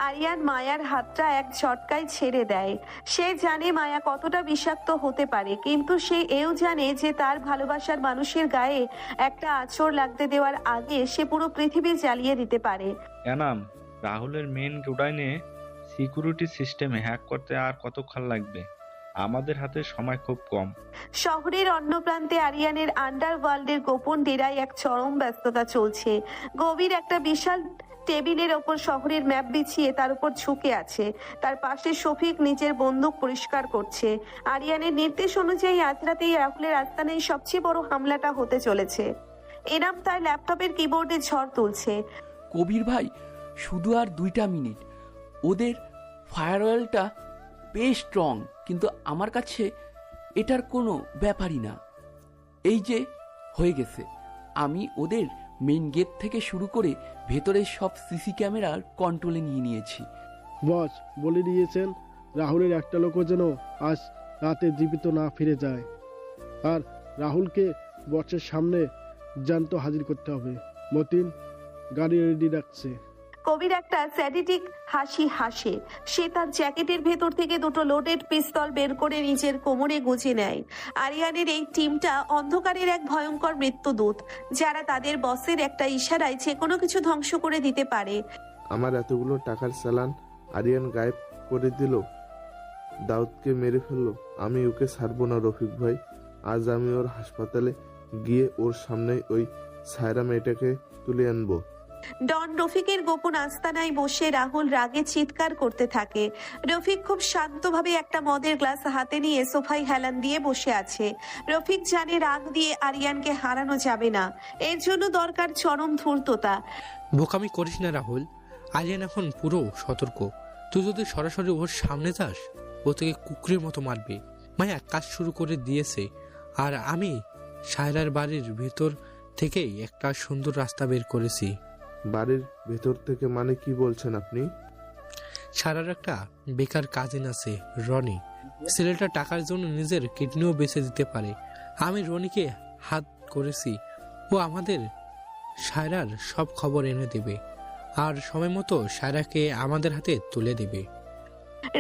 আরিয়ান মায়ার হাতটা এক ঝটকায় ছেড়ে দেয়। সে জানে মায়া কতটা বিষাক্ত হতে পারে, কিন্তু সে এও জানে যে তার ভালোবাসার মানুষের গায়ে একটা আঁচড় লাগতে দেওয়ার আগে সে পুরো পৃথিবী জ্বালিয়ে দিতে পারে। এনাম, রাহুলের মেন গোডাউনে সিকিউরিটি সিস্টেমে হ্যাক করতে আর কতক্ষণ লাগবে? আমাদের হাতে সময় খুব কম। শহরের অন্য প্রান্তে আরিয়ানের আন্ডারওয়ার্ল্ডের গোপন ডেরায় এক চরম ব্যস্ততা চলছে। গভীর একটা বিশাল টেবিলের ওপর শহরের ম্যাপ বিছিয়ে তার উপর ঝুঁকে আছে। তার পাশে শফিক নিজের বন্দুক পরিষ্কার করছে। আরিয়ানের নির্দেশ অনুযায়ী আজ রাতেই রাহুলের আস্তানায় সবচেয়ে বড় হামলাটা হতে চলেছে। এনাম তার ল্যাপটপের কিবোর্ডে ঝড় তুলছে। কবির ভাই, শুধু আর 2টা মিনিট। ওদের ফায়ারওয়েলটা বেশ স্ট্রং, কিন্তু আমার কাছে এটার কোনো ব্যাপারই না। এই যে হয়ে গেছে, আমি ওদের মেইন গেট থেকে শুরু করে ভেতরের সব সিসি ক্যামেরার কন্ট্রোলে নিয়ে নিয়েছি। বস বলে দিয়েছেন রাহুলের একটা লোকও যেন আজ রাতে জীবিত না ফিরে যায়। আর রাহুলকে বসের সামনে জ্যান্ত হাজির করতে হবে। মতিন গাড়ি রেডি রাখছে। কবির একটা স্যাডিটিক হাসি হাসে। সে তার জ্যাকেটের ভেতর থেকে 2টো লোডেড পিস্তল বের করে নিজের কোমরে গুজে নেয়। আরিয়ানের এই টিমটা অন্ধকারের এক ভয়ঙ্কর মৃত্যুদূত, যারা তাদের বসের একটা ইশারায় যে কোনো কিছু ধ্বংস করে দিতে পারে। আমার এতগুলো টাকার চালান আরিয়ান গায়েব করে দিল। দাউদকে মেরে ফেললো। আমি ওকে ছাড়বো না রফিক ভাই। আজ আমি ওর হাসপাতালে গিয়ে ওর সামনে ওই সায়রা মেয়েটাকে তুলে আনবো। ডন রফিকের গোপন আস্তানায় বসে রাহুল রাগে চিৎকার করতে থাকে। রফিক খুব শান্তভাবে একটা মদের গ্লাস হাতে নিয়ে সোফায় হেলান দিয়ে বসে আছে। রফিক জানে রাগ দিয়ে আরিয়ানকে হারানো যাবে না, এর জন্য দরকার চরম ধূর্ততা। বোকামি করিস না রাহুল, আরিয়ান এখন পুরো সতর্ক। তুই যদি সরাসরি ওর সামনে যাস, ও তোকে কুকুরের মতো মারবে। মায়া কাজ শুরু করে দিয়েছে, আর আমি সায়রার বাড়ির ভেতর থেকেই একটা সুন্দর রাস্তা বের করেছি। বাড়ির ভেতর থেকে মানে কি বলছেন আপনি? সারার একটা বেকার কাজিন আছে রনি। ছেলেটা টাকার জন্য নিজের কিডনিও বেঁচে দিতে পারে। আমি রনিকে হাত করেছি, ও আমাদের সায়রার সব খবর এনে দেবে, আর সময় মতো সায়রাকে আমাদের হাতে তুলে দেবে।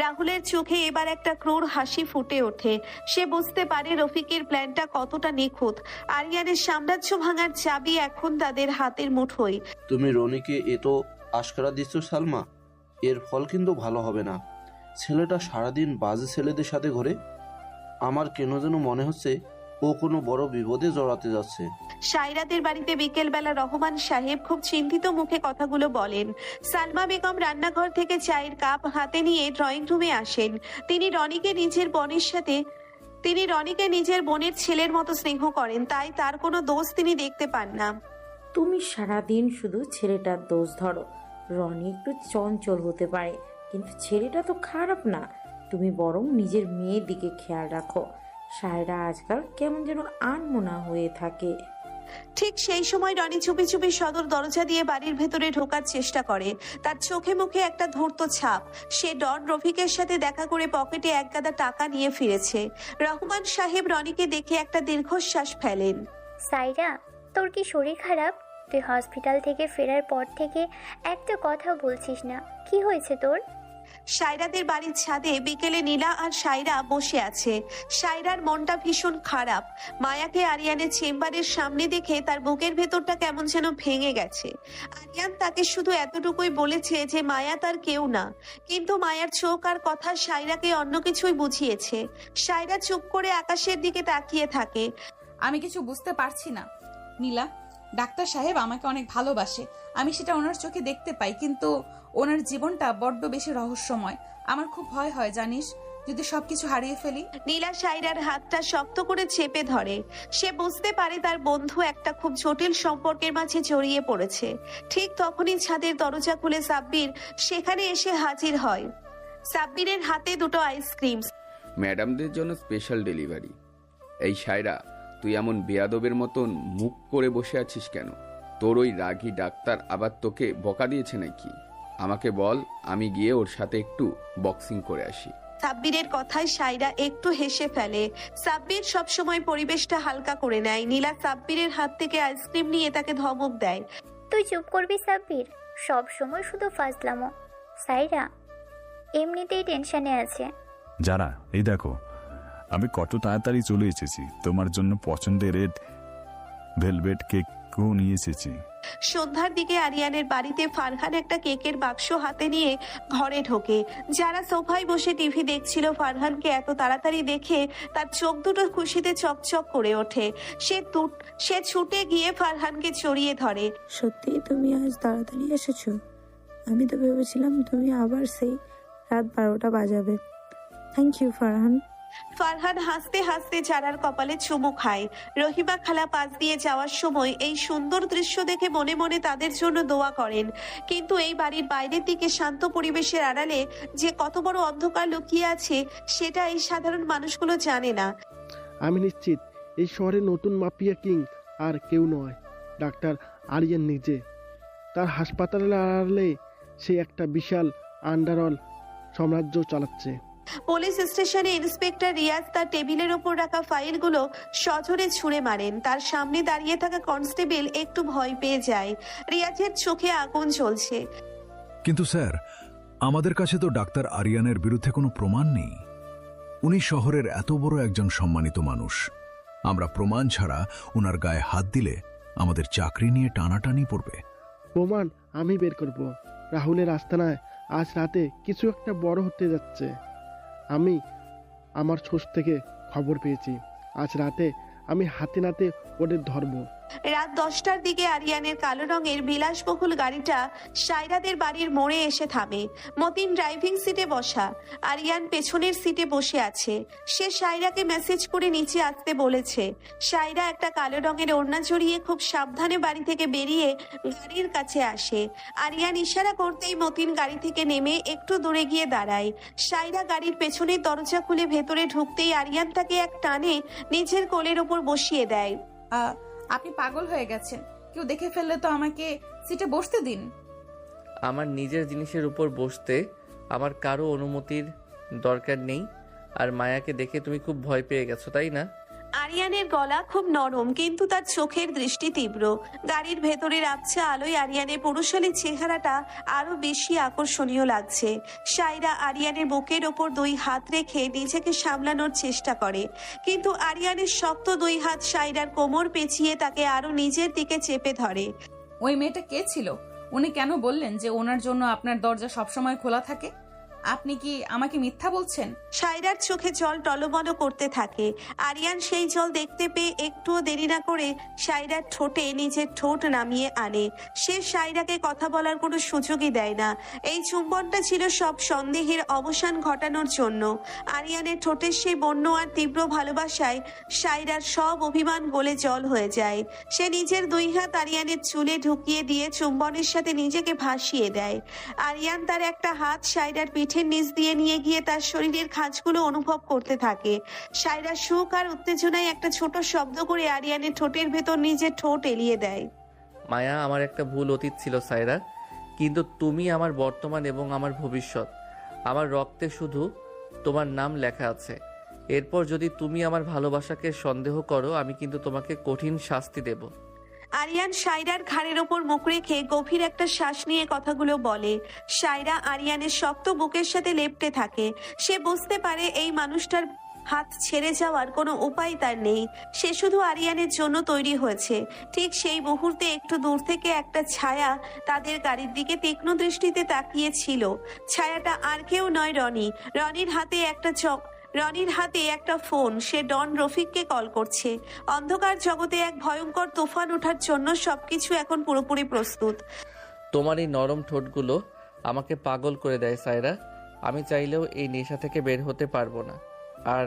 রাহুলের চোখে এবার একটা ক্রূর হাসি ফুটে ওঠে। সে বুঝতে পারে রফিকের প্ল্যানটা কতটা নিখুঁত। আরিয়ানের সাম্রাজ্য ভাঙার চাবি এখন তাদের হাতের মুঠোয়। তুমি রনিকে এত আশকারা দিচ্ছ সালমা, এর ফল কিন্তু ভালো হবে না। ছেলেটা সারাদিন বাজে ছেলেদের সাথে ঘোরে। আমার কেন যেন মনে হচ্ছে ও কোনো বড় বিপদে জড়াতে যাচ্ছে। সায়রাদের বাড়িতে বিকেলবেলা রহমান সাহেব খুব চিন্তিত মুখে কথাগুলো বলেন। সালমা বেগম রান্নাঘর থেকে চায়ের কাপ হাতে নিয়ে ড্রয়িং রুমে আসেন। তিনি রনিকে নিজের বোনের ছেলের মতো স্নেহ করেন, তাই তার কোনো দোষ তিনি দেখতে পান না। তুমি সারাদিন শুধু ছেলেটার দোষ ধরো। রনি একটু চঞ্চল হতে পারে, কিন্তু ছেলেটা তো খারাপ না। তুমি বরং নিজের মেয়ের দিকে খেয়াল রাখো। সায়রা আজকাল কেমন যেন আনমনা হয়ে থাকে। ঠিক সেই সময় রনি চুপি চুপি সদর দরজা দিয়ে বাড়ির ভেতরে ঢোকার চেষ্টা করে। তার চোখে মুখে একটা ধূর্ত ছাপ। সে ডন রফিকের সাথে দেখা করে পকেটে এক গাদা টাকা নিয়ে ফিরেছে। রহমান সাহেব রনিকে দেখে একটা দীর্ঘশ্বাস ফেলেন। সাইরা, তোর কি শরীর খারাপ? তুই হসপিটাল থেকে ফেরার পর থেকে একটা কথা বলছিস না, কি হয়েছে তোর? সায়রাদের বাড়ির ছাদে বিকেলে নীলা আর সায়রা বসে আছে। সায়রার মনটা ভীষণ খারাপ। মায়াকে আরিয়ানের চেম্বারের সামনে দেখে তার বুকের ভেতরটা কেমন যেন ভেঙে গেছে। আরিয়ান তাকে শুধু এতটুকুই বলেছে যে মায়া তার কেউ না, কিন্তু মায়ার চোখ আর কথা সায়রাকে অন্য কিছুই বুঝিয়েছে। সায়রা চুপ করে আকাশের দিকে তাকিয়ে থাকে। আমি কিছু বুঝতে পারছি না নীলা। ডাক্তার সাহেব আমাকে অনেক ভালোবাসে, আমি সেটা ওনার চোখে দেখতে পাই, কিন্তু ওনার জীবনটা বড্ড বেশি রহস্যময়। আমার খুব ভয় হয় জানিস, যদি সবকিছু হারিয়ে ফেলি। নীলা সায়রার হাতটা শক্ত করে চেপে ধরে। সে বুঝতে পারে তার বন্ধু একটা খুব জটিল সম্পর্কের মাঝে জড়িয়ে পড়েছে। ঠিক তখনই ছাদের দরজা খুলে সাব্বির সেখানে এসে হাজির হয়। সাব্বিরের হাতে দুটো আইসক্রিম। ম্যাডামদের জন্য স্পেশাল ডেলিভারি। এই সায়রা, তুই এমন বেয়াদবের মতন মুখ করে বসে আছিস কেন? তোর ওই রাগী ডাক্তার আবার তোকে বকা দিয়েছে নাকি? আমাকে বল, আমি গিয়ে ওর সাথে একটু বক্সিং করে আসি। সাব্বিরের কথায় সায়রা একটু হেসে ফেলে। সাব্বির সবসময় পরিবেশটা হালকা করে নেয়। নীলা সাব্বিরের হাত থেকে আইসক্রিম নিয়ে তাকে ধমক দেয়। তুই চুপ করবি সাব্বির, সব সময় শুধু ফাজলামো। সাইরা এমনিতেই টেনশনে আছে। যারা, এই দেখো আমি কত তাড়াতাড়ি চলে এসেছি। তোমার জন্য পছন্দের রেড ভেলভেট কেকও নিয়ে এসেছি। সন্ধ্যার দিকে আরিয়ানের বাড়িতে ফারহান একটা কেকের বাক্স হাতে নিয়ে ঘরে ঢোকে। যারা সোফায় বসে টিভি দেখছিল, ফারহানকে এত তাড়াতাড়ি দেখে তার চোখ দুটো খুশিতে চকচক করে ওঠে। সে ছুটে গিয়ে ফারহানকে জড়িয়ে ধরে। সত্যি তুমি আজ তাড়াতাড়ি এসেছো? আমি তো ভেবেছিলাম তুমি আবার সেই রাত 12টা বাজাবে। Thank you Farhan. ফারহান হাসতে হাসতে যারার কপালে চুমু খায়। রহিমা খালা পাশ দিয়ে যাওয়ার সময় এই সুন্দর দৃশ্য দেখে মনে মনে তাদের জন্য দোয়া করেন। কিন্তু এই বাড়ির বাইরের দিকে শান্ত পরিবেশের আড়ালে যে কত বড় অন্ধকার লুকিয়ে আছে সেটা এই সাধারণ মানুষগুলো জানে না। আমি নিশ্চিত এই শহরে নতুন মাফিয়া কিং আর কেউ নয়, ডাক্তার আরিয়ান নিজে। তার হাসপাতালের আড়ালে সে একটা বিশাল আন্ডারওয়ার্ল্ড সাম্রাজ্য চালাচ্ছে। পুলিশ স্টেশনে ইন্সপেক্টর রিয়াজ তার টেবিলের ওপর রাখা ফাইলগুলো সজোরে ছুঁড়ে মারেন। তার সামনে দাঁড়িয়ে থাকা কনস্টেবল একটু ভয় পেয়ে যায়। রিয়াজের চোখে আগুন জ্বলছে। কিন্তু স্যার, আমাদের কাছে তো ডাক্তার আরিয়ানের বিরুদ্ধে কোনো প্রমাণ নেই। উনি শহরের এত বড় একজন সম্মানিত মানুষ। আমরা প্রমাণ ছাড়া ওনার গায়ে হাত দিলে আমাদের চাকরি নিয়ে টানাটানি পড়বে। প্রমাণ আমি বের করব। রাহুলের আস্তানায় আজ রাতে কিছু একটা বড় হতে যাচ্ছে। আমি আমার সোর্স থেকে খবর পেয়েছি। আজ রাতে আমি হাতে নাতে ওদের ধরবো। রাত 10টার দিকে আরিয়ানের কালো রঙের বিলাসবহুল গাড়িটা সায়রাদের বাড়ির মোড়ে এসে থামে। মতিন ড্রাইভিং সিটে বসা, আরিয়ান পেছনের সিটে বসে আছে। সে সায়রাকে মেসেজ করে নিচে আসতে বলেছে। সায়রা একটা কালো রঙের ওড়না জড়িয়ে খুব সাবধানে বাড়ি থেকে বেরিয়ে গাড়ির কাছে আসে। আরিয়ান ইশারা করতেই মতিন গাড়ি থেকে নেমে একটু দূরে গিয়ে দাঁড়ায়। সায়রা গাড়ির পেছনের দরজা খুলে ভেতরে ঢুকতেই আরিয়ান তাকে এক টানে নিজের কোলের ওপর বসিয়ে দেয়। আপনি পাগল হয়ে গেছেন, কেউ দেখে ফেললে তো আমাকে সিটে বসতে দিন। আমার নিজের জিনিসের উপর বসতে আমার কারো অনুমতির দরকার নেই। আর মায়াকে দেখে তুমি খুব ভয় পেয়ে গেছো, তাই না? আরিয়ানের গলা খুব নরম, কিন্তু তার চোখের দৃষ্টি তীব্র। গাড়ির ভেতরের আবছা আলোয় আরিয়ানের পুরুষালী চেহারাটা আরো বেশি আকর্ষণীয় লাগছে। সায়রা আরিয়ানের বুকের ওপর 2 হাত রেখে নিজেকে সামলানোর চেষ্টা করে, কিন্তু আরিয়ানের শক্ত 2 হাত সায়রার কোমর পেঁচিয়ে তাকে আরো নিজের দিকে চেপে ধরে। ওই মেয়েটা কে ছিল? উনি কেন বললেন যে ওনার জন্য আপনার দরজা সবসময় খোলা থাকে? আপনি কি আমাকে মিথ্যা বলছেন? সায়রার চোখে জল টলমল করতে থাকে। আরিয়ান সেই জল দেখতে পেয়ে একটুও দেরি না করে সায়রার ঠোঁটে নিজের ঠোঁট নামিয়ে আনে। সে সায়রাকে কথা বলার কোনো সুযোগই দেয় না। এই চুম্বনটা ছিল সব সন্দেহের অবসান ঘটানোর জন্য। আরিয়ানের ঠোঁটের সেই বন্য আর তীব্র ভালোবাসায় সায়রার সব অভিমান গলে জল হয়ে যায়। সে নিজের 2 হাত আরিয়ানের চুলে ঢুকিয়ে দিয়ে চুম্বনের সাথে নিজেকে ভাসিয়ে দেয়। আরিয়ান তার একটা হাত সায়রার পিঠের নিচ দিয়ে নিয়ে গিয়ে তার শরীরের খাঁজগুলো অনুভব করতে থাকে। সায়রা সুখ আর উত্তেজনায় একটা ছোট শব্দ করে আরিয়ানের ঠোঁটের ভেতর নিজের ঠোঁট এলিয়ে দেয়। মায়া, আমার একটা ভুল অতীত ছিল সায়রা, কিন্তু তুমি আমার বর্তমান এবং আমার ভবিষ্যৎ। আমার রক্তে শুধু তোমার নাম লেখা আছে। এরপর যদি তুমি আমার ভালোবাসাকে সন্দেহ করো, আমি কিন্তু তোমাকে কঠিন শাস্তি দেব। আরিয়ান সায়রার ঘাড়ের ওপর মুখ রেখে গভীর একটা শ্বাস নিয়ে কথাগুলো বলে। সায়রা আরিয়ানের শক্ত বুকের সাথে লেপ্টে থাকে। সে বুঝতে পারে এই মানুষটার হাত ছেড়ে যাওয়ার কোনো উপায় তার নেই। সে শুধু আরিয়ানের জন্য তৈরি হয়েছে। ঠিক সেই মুহূর্তে একটু দূর থেকে একটা ছায়া তাদের গাড়ির দিকে তীক্ষ্ণ দৃষ্টিতে তাকিয়েছিল। ছায়াটা আর কেউ নয়, রনি। রনির হাতে একটা ফোন। সে ডন রফিককে কল করছে। অন্ধকার জগতে এক ভয়ঙ্কর তুফান ওঠার জন্য সবকিছু এখন পুরোপুরি প্রস্তুত। তোমার এই নরম ঠোঁটগুলো আমাকে পাগল করে দেয় সায়রা। আমি চাইলেও এই নেশা থেকে বের হতে পারবো না, আর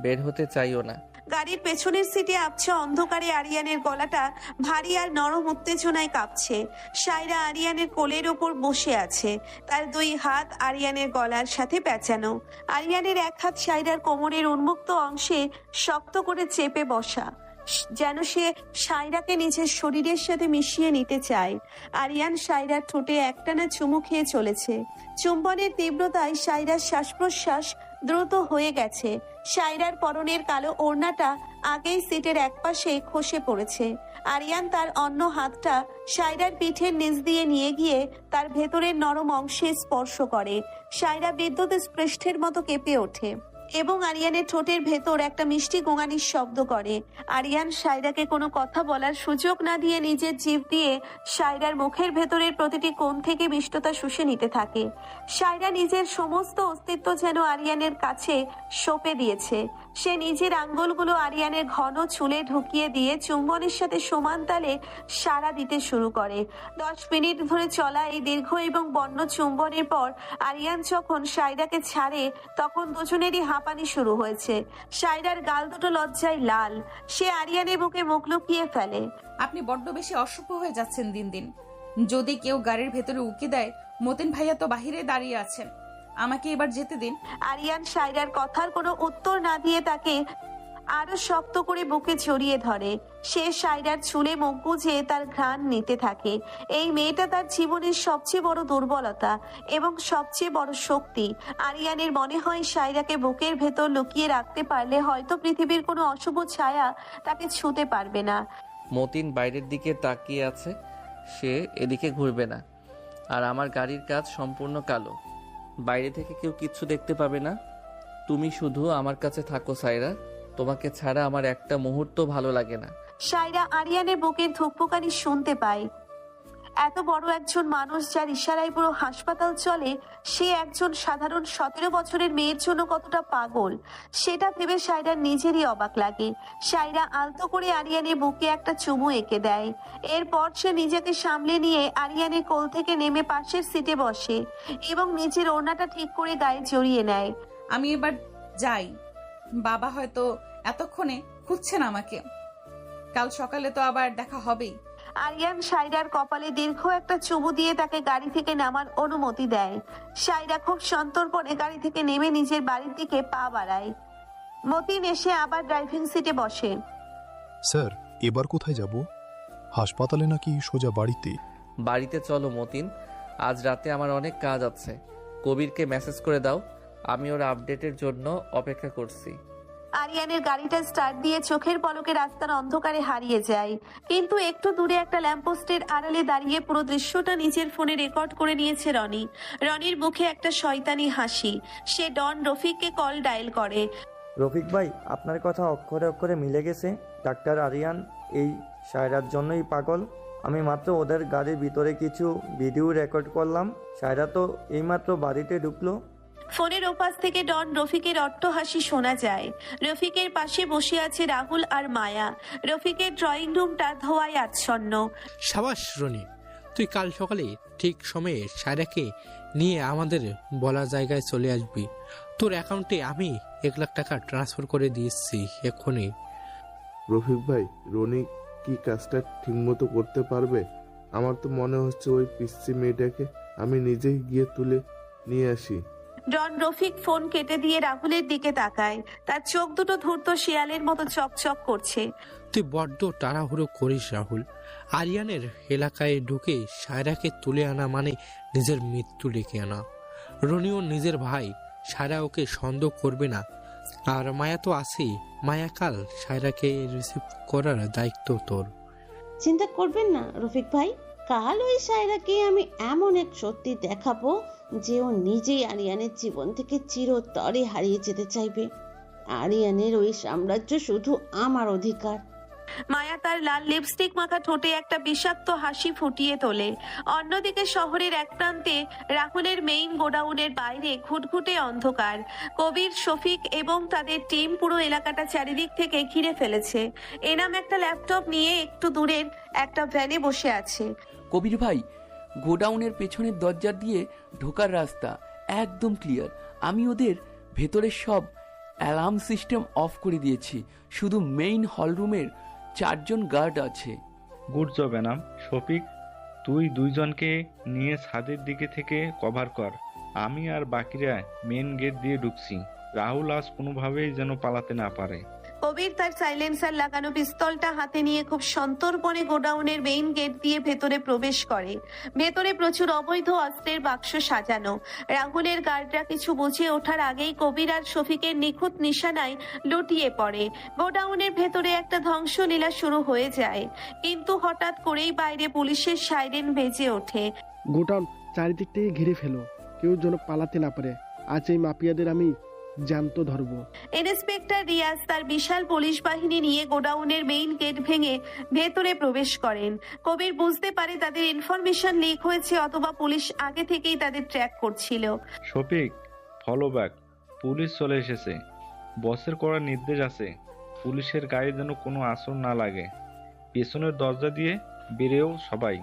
বের হতে চাইও না। গাড়ির পেছনের সিটে আবছা অন্ধকারে আরিয়ানের গলাটা ভারী আর নরম উত্তেজনায় কাঁপছে। সায়রা আরিয়ানের কোলের ওপর বসে আছে, তার 2 হাত আরিয়ানের গলার সাথে পেঁচানো। আরিয়ানের এক হাত সায়রার কোমরের উন্মুক্ত অংশে শক্ত করে চেপে বসা, যেন সে সায়রাকে নিজের শরীরের সাথে মিশিয়ে নিতে চায়। আরিয়ান সায়রার ঠোঁটে একটানা চুমু খেয়ে চলেছে। চুম্বনের তীব্রতায় সায়রার শ্বাস প্রশ্বাস দ্রুত হয়ে গেছে। সায়রার পরনের কালো ওড়নাটা আগেই সিটের একপাশে খসে পড়েছে। আরিয়ান তার অন্য হাতটা সায়রার পিঠের নিচ দিয়ে নিয়ে গিয়ে তার ভেতরের নরম অংশে স্পর্শ করে। সায়রা বিদ্যুৎ স্পৃষ্টের মতো কেঁপে ওঠে এবং আরিয়ানের ঠোঁটের ভেতর একটা মিষ্টি গোঙানির শব্দ করে। আরিয়ান সায়রাকে কোনো কথা বলার সুযোগ না দিয়ে নিজের জিভ দিয়ে সায়রার মুখের ভেতরের প্রতিটি কোণ থেকে মিষ্টতা শুষে নিতে থাকে। সায়রা নিজের সমস্ত অস্তিত্ব যেন আরিয়ানের কাছে সঁপে দিয়েছে। সে নিজের আঙ্গুলগুলো আরিয়ানের ঘন চুলে ঢুকিয়ে দিয়ে চুম্বনের সাথে সমান তালে সাড়া দিতে শুরু করে। 10 মিনিট ধরে চলা এই দীর্ঘ এবং বন্য চুম্বনের পর আরিয়ান যখন সায়রাকে ছাড়ে, তখন দুজনেরই হাঁপানি শুরু হয়েছে। সায়রার গাল দুটো লজ্জায় লাল। সে আরিয়ানের বুকে মুখ লুকিয়ে ফেলে। আপনি বড্ড বেশি অসভ্য হয়ে যাচ্ছেন দিন দিন। যদি কেউ গাড়ির ভেতরে উকি দেয়, মতিন ভাইয়া তো বাহিরে দাঁড়িয়ে আছেন, আমাকে এবার যেতে দিন। আরিয়ান সায়রার কথার কোনো উত্তর না দিয়ে তাকে আরো শক্ত করে বুকে জড়িয়ে ধরে। সে সায়রার চুলে মুখ গুজে তার ঘ্রাণ নিতে থাকে। এই মেয়েটা তার জীবনের সবচেয়ে বড় দুর্বলতা এবং সবচেয়ে বড় শক্তি। আরিয়ানের মনে হয় সায়রাকে বুকের ভেতর লুকিয়ে রাখতে পারলে হয়তো পৃথিবীর কোনো অশুভ ছায়া তাকে ছুঁতে পারবে না। মতিন বাইরের দিকে তাকিয়ে আছে, সে এদিকে ঘুরবে না। আর আমার গাড়ির কাজ সম্পূর্ণ কালো, বাইরে থেকে কেউ কিচ্ছু দেখতে পাবে না। তুমি শুধু আমার কাছে থাকো সায়রা, তোমাকে ছাড়া আমার একটা মুহূর্ত ভালো লাগে না। সায়রা আরিয়ানের বুকের ধুকপুকানি শুনতে পায়। এত বড় একজন মানুষ যার ইশারায় পুরো হাসপাতাল চলে, সে একজন সাধারণ 17 বছরের মেয়ের জন্য কতটা পাগল সেটা ভেবে সায়রার নিজেরই অবাক লাগে। সায়রা আলতো করে আরিয়ানের বুকে একটা চুমু এঁকে দেয়। এরপর সে নিজেকে সামলে নিয়ে আরিয়ানের কোল থেকে নেমে পাশের সিটে বসে এবং নিজের ওড়নাটা ঠিক করে গায়ে জড়িয়ে নেয়। আমি এবার যাই, বাবা হয়তো এতক্ষণে খুঁজছেন আমাকে, কাল সকালে তো আবার দেখা হবেই। আরিয়ান সায়রার কপালে দীর্ঘ একটা চুমু দিয়ে তাকে গাড়ি থেকে নামার অনুমতি দেয়। সায়রা খুব সন্তর্পণে গাড়ি থেকে নেমে নিজের বাড়ির দিকে পা বাড়ায়। মতিন এসে আবার ড্রাইভিং সিটে বসে। স্যার, এবার কোথায় যাব? হাসপাতালে নাকি সোজা বাড়িতে? বাড়িতে চলো মতিন, আজ রাতে আমার অনেক কাজ আছে। কবিরকে মেসেজ করে দাও, আমি ওর আপডেটের জন্য অপেক্ষা করছি। আরিয়ানের গাড়িটা স্টার্ট দিয়ে চোখের পলকে রাস্তার অন্ধকারে হারিয়ে যায়, কিন্তু একটু দূরে একটা ল্যাম্পপোস্টের আড়ালে দাঁড়িয়ে পুরো দৃশ্যটা নিজের ফোনে রেকর্ড করে নিয়েছে রনি। রনির মুখে একটা শয়তানি হাসি। সে ডন রফিককে কল ডায়াল করে। রফিক ভাই, আপনার কথা অক্ষরে অক্ষরে মিলে গেছে। ডাক্তার আরিয়ান এই সায়রার জন্যই পাগল। আমি মাত্র ওদের গাড়ির ভিতরে কিছু ভিডিও রেকর্ড করলাম। সায়রা তো এইমাত্র বাড়িতে ঢুকলো। ফোনের ওপাশ থেকে ডন রফিকের অট্টহাসি শোনা যায়। রফিকের পাশে বসে আছে রাহুল আর মায়া। রফিকের ড্রয়িং রুমটা ধোঁয়ায় আচ্ছন্ন। সাবাস রনি, তুই কাল সকালে ঠিক সময়ে সায়রাকে নিয়ে আমাদের বলা জায়গায় চলে আসবি। তোর অ্যাকাউন্টে আমি 1 লাখ টাকা ট্রান্সফার করে দিয়েছি এক্ষুনি। রফিক ভাই, রনি কি কাজটা ঠিকমতো করতে পারবে? আমার তো মনে হচ্ছে ওই পিচ্চি মেয়েটাকে আমি নিজেই গিয়ে তুলে নিয়ে আসি। ডন রফিক ফোন কেটে দিয়ে রাহুলের দিকে তাকায়। তার চোখ দুটো ধূর্ত শিয়ালের মতো চকচক করছে। তুই বড্ড তাড়াহুড়ো করিস রাহুল। আরিয়ানের এলাকায় ঢুকে সায়রাকে তুলে আনা মানে নিজের মৃত্যু ডেকে আনা। রনিও নিজের ভাই, সায়রা ওকে সন্দেহ করবে না। আর মায়া তো আছেই, মায়া কাল সায়রাকে রিসিভ করার দায়িত্ব তোর। চিন্তা করবেন না রফিক ভাই, কাল ওই সায়রাকে আমি এমন এক সত্যি দেখাবো যে ও নিজেই আরিয়ানের জীবন থেকে চিরতরে হারিয়ে যেতে চাইবে। আরিয়ানের ওই সাম্রাজ্য শুধু আমার অধিকার। মায়া তার লাল লিপস্টিক মাখা ঠোঁটে একটা বিষাক্ত হাসি ফুটিয়ে তোলে। অন্যদিকে শহরের এক প্রান্তে রাহুলের মেইন গোডাউনের বাইরে ঘুটঘুটে অন্ধকার। কবির, শফিক এবং তাদের টিম পুরো এলাকাটা চারিদিক থেকে ঘিরে ফেলেছে। এনাম একটা ল্যাপটপ নিয়ে একটু দূরের একটা ভ্যানে বসে আছে। কবির ভাই, গোডাউনের পেছনের দরজা দিয়ে ঢোকার রাস্তা একদম ক্লিয়ার। আমি ওদের ভেতরের সব অ্যালার্ম সিস্টেম অফ করে দিয়েছি, শুধু মেইন হলরুমের 4 জন গার্ড আছে। Good job Enam. শফিক, তুই 2 জনকে নিয়ে ছাদের দিকে থেকে কভার কর। আমি আর বাকিরা মেন গেট দিয়ে ঢুকছি। রাহুল আজ কোনোভাবেই যেন পালাতে না পারে। কবির তার সাইলেন্সার লাগানো পিস্তলটা হাতে নিয়ে খুব সন্তর্পণে গোডাউনের মেইন গেট দিয়ে ভেতরে প্রবেশ করে। ভেতরে প্রচুর অবৈধ অস্ত্রের বাক্স সাজানো। রাহুলের গার্ডরা কিছু বুঝে ওঠার আগেই কবির আর শফিকের নিখুঁত নিশানায় লুটিয়ে পড়ে। গোডাউনের ভেতরে একটা ধ্বংসলীলা শুরু হয়ে যায়, কিন্তু হঠাৎ করেই বাইরে পুলিশের সাইরেন বেজে ওঠে। গোডাউন চারিদিক থেকে ঘিরে ফেলো, কেউ যেন পালাতে না পারে। আজ এই মাফিয়াদের আমি জ্যান্ত ধরবো। ইন্সপেক্টর রিয়াজ তার বিশাল পুলিশ বাহিনী নিয়ে গোডাউনের মেইন গেট ভেঙে ভেতরে প্রবেশ করেন। কবির বুঝতে পারে তাদের ইনফরমেশন লিক হয়েছে, অথবা পুলিশ আগে থেকেই তাদের ট্র্যাক করছিল। Shafiq, follow back. পুলিশ চলে এসেছে। বসের করার নির্দেশ আছে, পুলিশের গায়ে যেন কোনো আসর না লাগে। পেছনের দরজা দিয়ে বেরেও সবাই।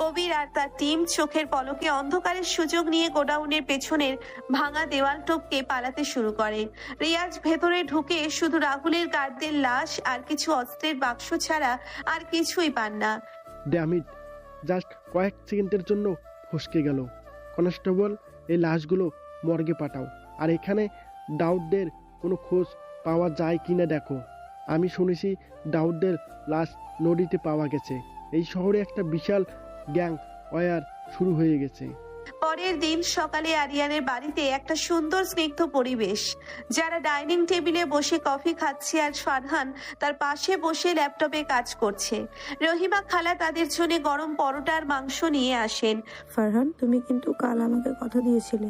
কবির আর তার টিম চোখের পলকে অন্ধকারের সুযোগ নিয়ে গোডাউনের পেছনের ভাঙা দেওয়াল টপকে পালাতে শুরু করে। রিয়াজ ভেতরে ঢুকে শুধু রাহুলের গার্ডদের লাশ আর কিছু অস্ত্রের বাক্স ছাড়া আর কিছুই পান না। ড্যামিট, জাস্ট কয়েক সেকেন্ডের জন্য ফসকে গেল। কনস্টেবল, এই লাশগুলো মর্গে পাঠাও, আর এখানে ডাউটদের কোনো খোঁজ পাওয়া যায় কিনা দেখো। আমি শুনেছি ডাউটদের লাশ নদীতে পাওয়া গেছে। এই শহরে একটা বিশাল গ্যাং ওয়ার শুরু হয়ে গেছে। পরের দিন সকালে আরিয়ানের বাড়িতে একটা সুন্দর স্নিগ্ধ পরিবেশ। যারা ডাইনিং টেবিলে বসে কফি খাচ্ছে আর ফারহান তার পাশে বসে ল্যাপটপে কাজ করছে। রহিমা খালা তাদের জন্য গরম পরোটা আর মাংস নিয়ে আসেন। ফারহান, তুমি কিন্তু কাল আমাকে কথা দিয়েছিলে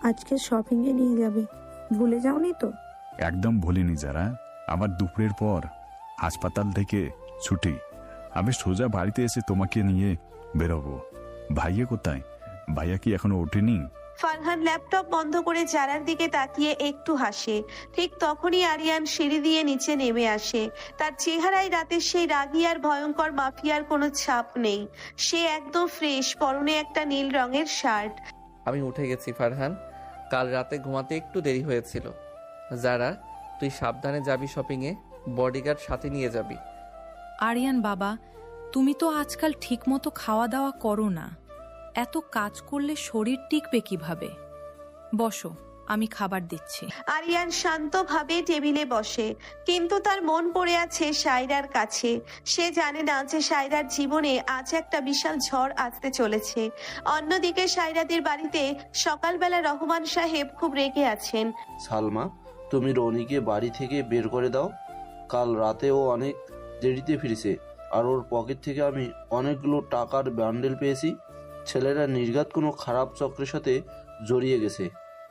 আজকে শপিং এ নিয়ে যাবে, ভুলে যাওনি তো? একদম ভুলিনি যারা। আমার দুপুরের পর হাসপাতাল থেকে ছুটি, আমি সোজা বাড়িতে এসে তোমাকে নিয়ে বেরোবো। ভাইয়া কোথায়? ভাইয়া কি এখনো ওঠেনি? ফারহান ল্যাপটপ বন্ধ করে জারার দিকে তাকিয়ে একটু হাসে। ঠিক তখনই আরিয়ান সিঁড়ি দিয়ে নিচে নেমে আসে। তার চেহারায় রাতের সেই রাগী আর ভয়ঙ্কর মাফিয়ার কোনো ছাপ নেই। সে একদম ফ্রেশ, পরনে একটা নীল রঙের শার্ট। আমি উঠে গেছি ফারহান, কাল রাতে ঘুমাতে একটু দেরি হয়েছিল। যারা, তুই সাবধানে যাবি শপিংয়ে, বডিগার্ড সাথে নিয়ে যাবি। আরিয়ান বাবা, তুমি তো আজকাল ঠিকমতো খাওয়া দাওয়া করো না। এত কাজ করলে শরীর টিকবে কিভাবে? বসো, আমি খাবার দিচ্ছি। আরিয়ান শান্তভাবে টেবিলে বসে, কিন্তু তার মন পড়ে আছে সায়রার কাছে। সে জানে না যে সায়রার জীবনে আজ একটা বিশাল ঝড় আসতে চলেছে। অন্যদিকে সায়রাদের বাড়িতে সকালবেলা রহমান সাহেব খুব রেগে আছেন। সালমা, তুমি রনিকে বাড়ি থেকে বের করে দাও। কাল রাতে ও অনেক দেরিতে ফিরেছে, আর ওর পকেট থেকে আমি অনেকগুলো টাকার বান্ডেল পেয়েছি। ছেলেরা নির্ঘাত কোনো খারাপ চক্রের সাথে জড়িয়ে গেছে।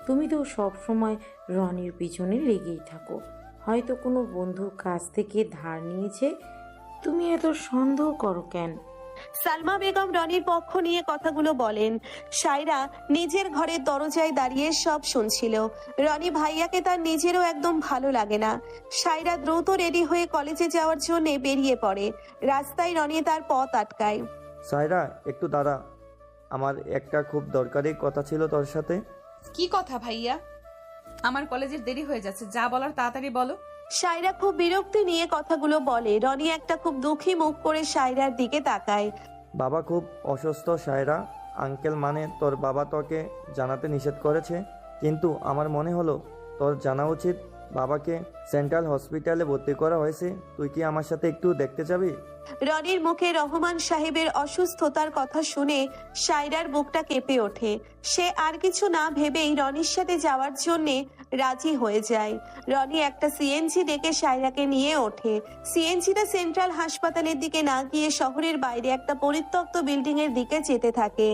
তুমি তো সব সময় রনির পিছনে লেগেই থাকো। হয়তো কোনো বন্ধুর কাছ থেকে ধার নিয়েছে। তুমি এত সন্দেহ করো কেন? সালমা বেগম রনির পক্ষ নিয়ে কথাগুলো বলেন। সায়রা নিজের ঘরের দরজায় দাঁড়িয়ে সব শুনছিল। রনি ভাইয়াকে তার নিজেরও একদম ভালো লাগে না। সায়রা দ্রুত রেডি হয়ে কলেজে যাওয়ার জন্য বেরিয়ে পড়ে। রাস্তায় রনি তার পথ আটকায়। সায়রা, একটু দাঁড়া, আমার একটা খুব দরকারি কথা ছিল তোর সাথে। কি কথা ভাইয়া? আমার কলেজের দেরি হয়ে যাচ্ছে, যা বলার তাড়াতাড়ি বলো। সায়রা খুব বিরক্তি নিয়ে কথাগুলো বলে। রনি একটা খুব দুঃখী মুখ করে সায়রার দিকে তাকায়। বাবা খুব অসুস্থ সায়রা। আঙ্কেল মানে তোর বাবা তোকে জানাতে নিষেধ করেছে, কিন্তু আমার মনে হলো তোর জানা উচিত। বাবাকে সেন্ট্রাল হসপিটালে ভর্তি করা হয়েছে। তুই কি আমার সাথে একটু দেখতে যাবি? রনির মুখে রহমান সাহেবের অসুস্থতার কথা শুনে সায়রার বুকটা কেঁপে ওঠে। সে আর কিছু না ভেবেই রনির সাথে যাওয়ার জন্য রাজি হয়ে যায়। রনি একটা সিএনজি ডেকে সায়রাকে নিয়ে ওঠে। সিএনজিটা সেন্ট্রাল হাসপাতালের দিকে না গিয়ে শহরের বাইরে একটা পরিত্যক্ত বিল্ডিং এর দিকে যেতে থাকে।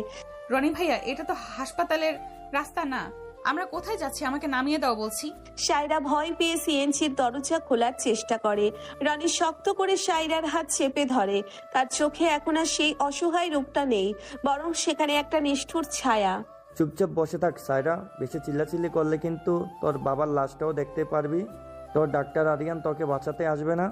রনি ভাইয়া, এটা তো হাসপাতালের রাস্তা না, আমরা কোথায় যাচ্ছি? আমাকে নামিয়ে দাও বলছি। সায়রা ভয় পেয়ে সিএনজির দরজা খোলার চেষ্টা করে। রনি শক্ত করে সায়রার হাত চেপে ধরে। তার চোখে এখন আর সেই অসহায় রূপটা নেই, বরং সেখানে একটা নিষ্ঠুর ছায়া। চুপচাপ বসে থাক সায়রা, বেশি চিল্লাচিল্লি করলে কিন্তু তোর বাবার লাশটাও দেখতে পারবি। তোর ডাক্তার আরিয়ান তোকে বাঁচাতে আসবে না।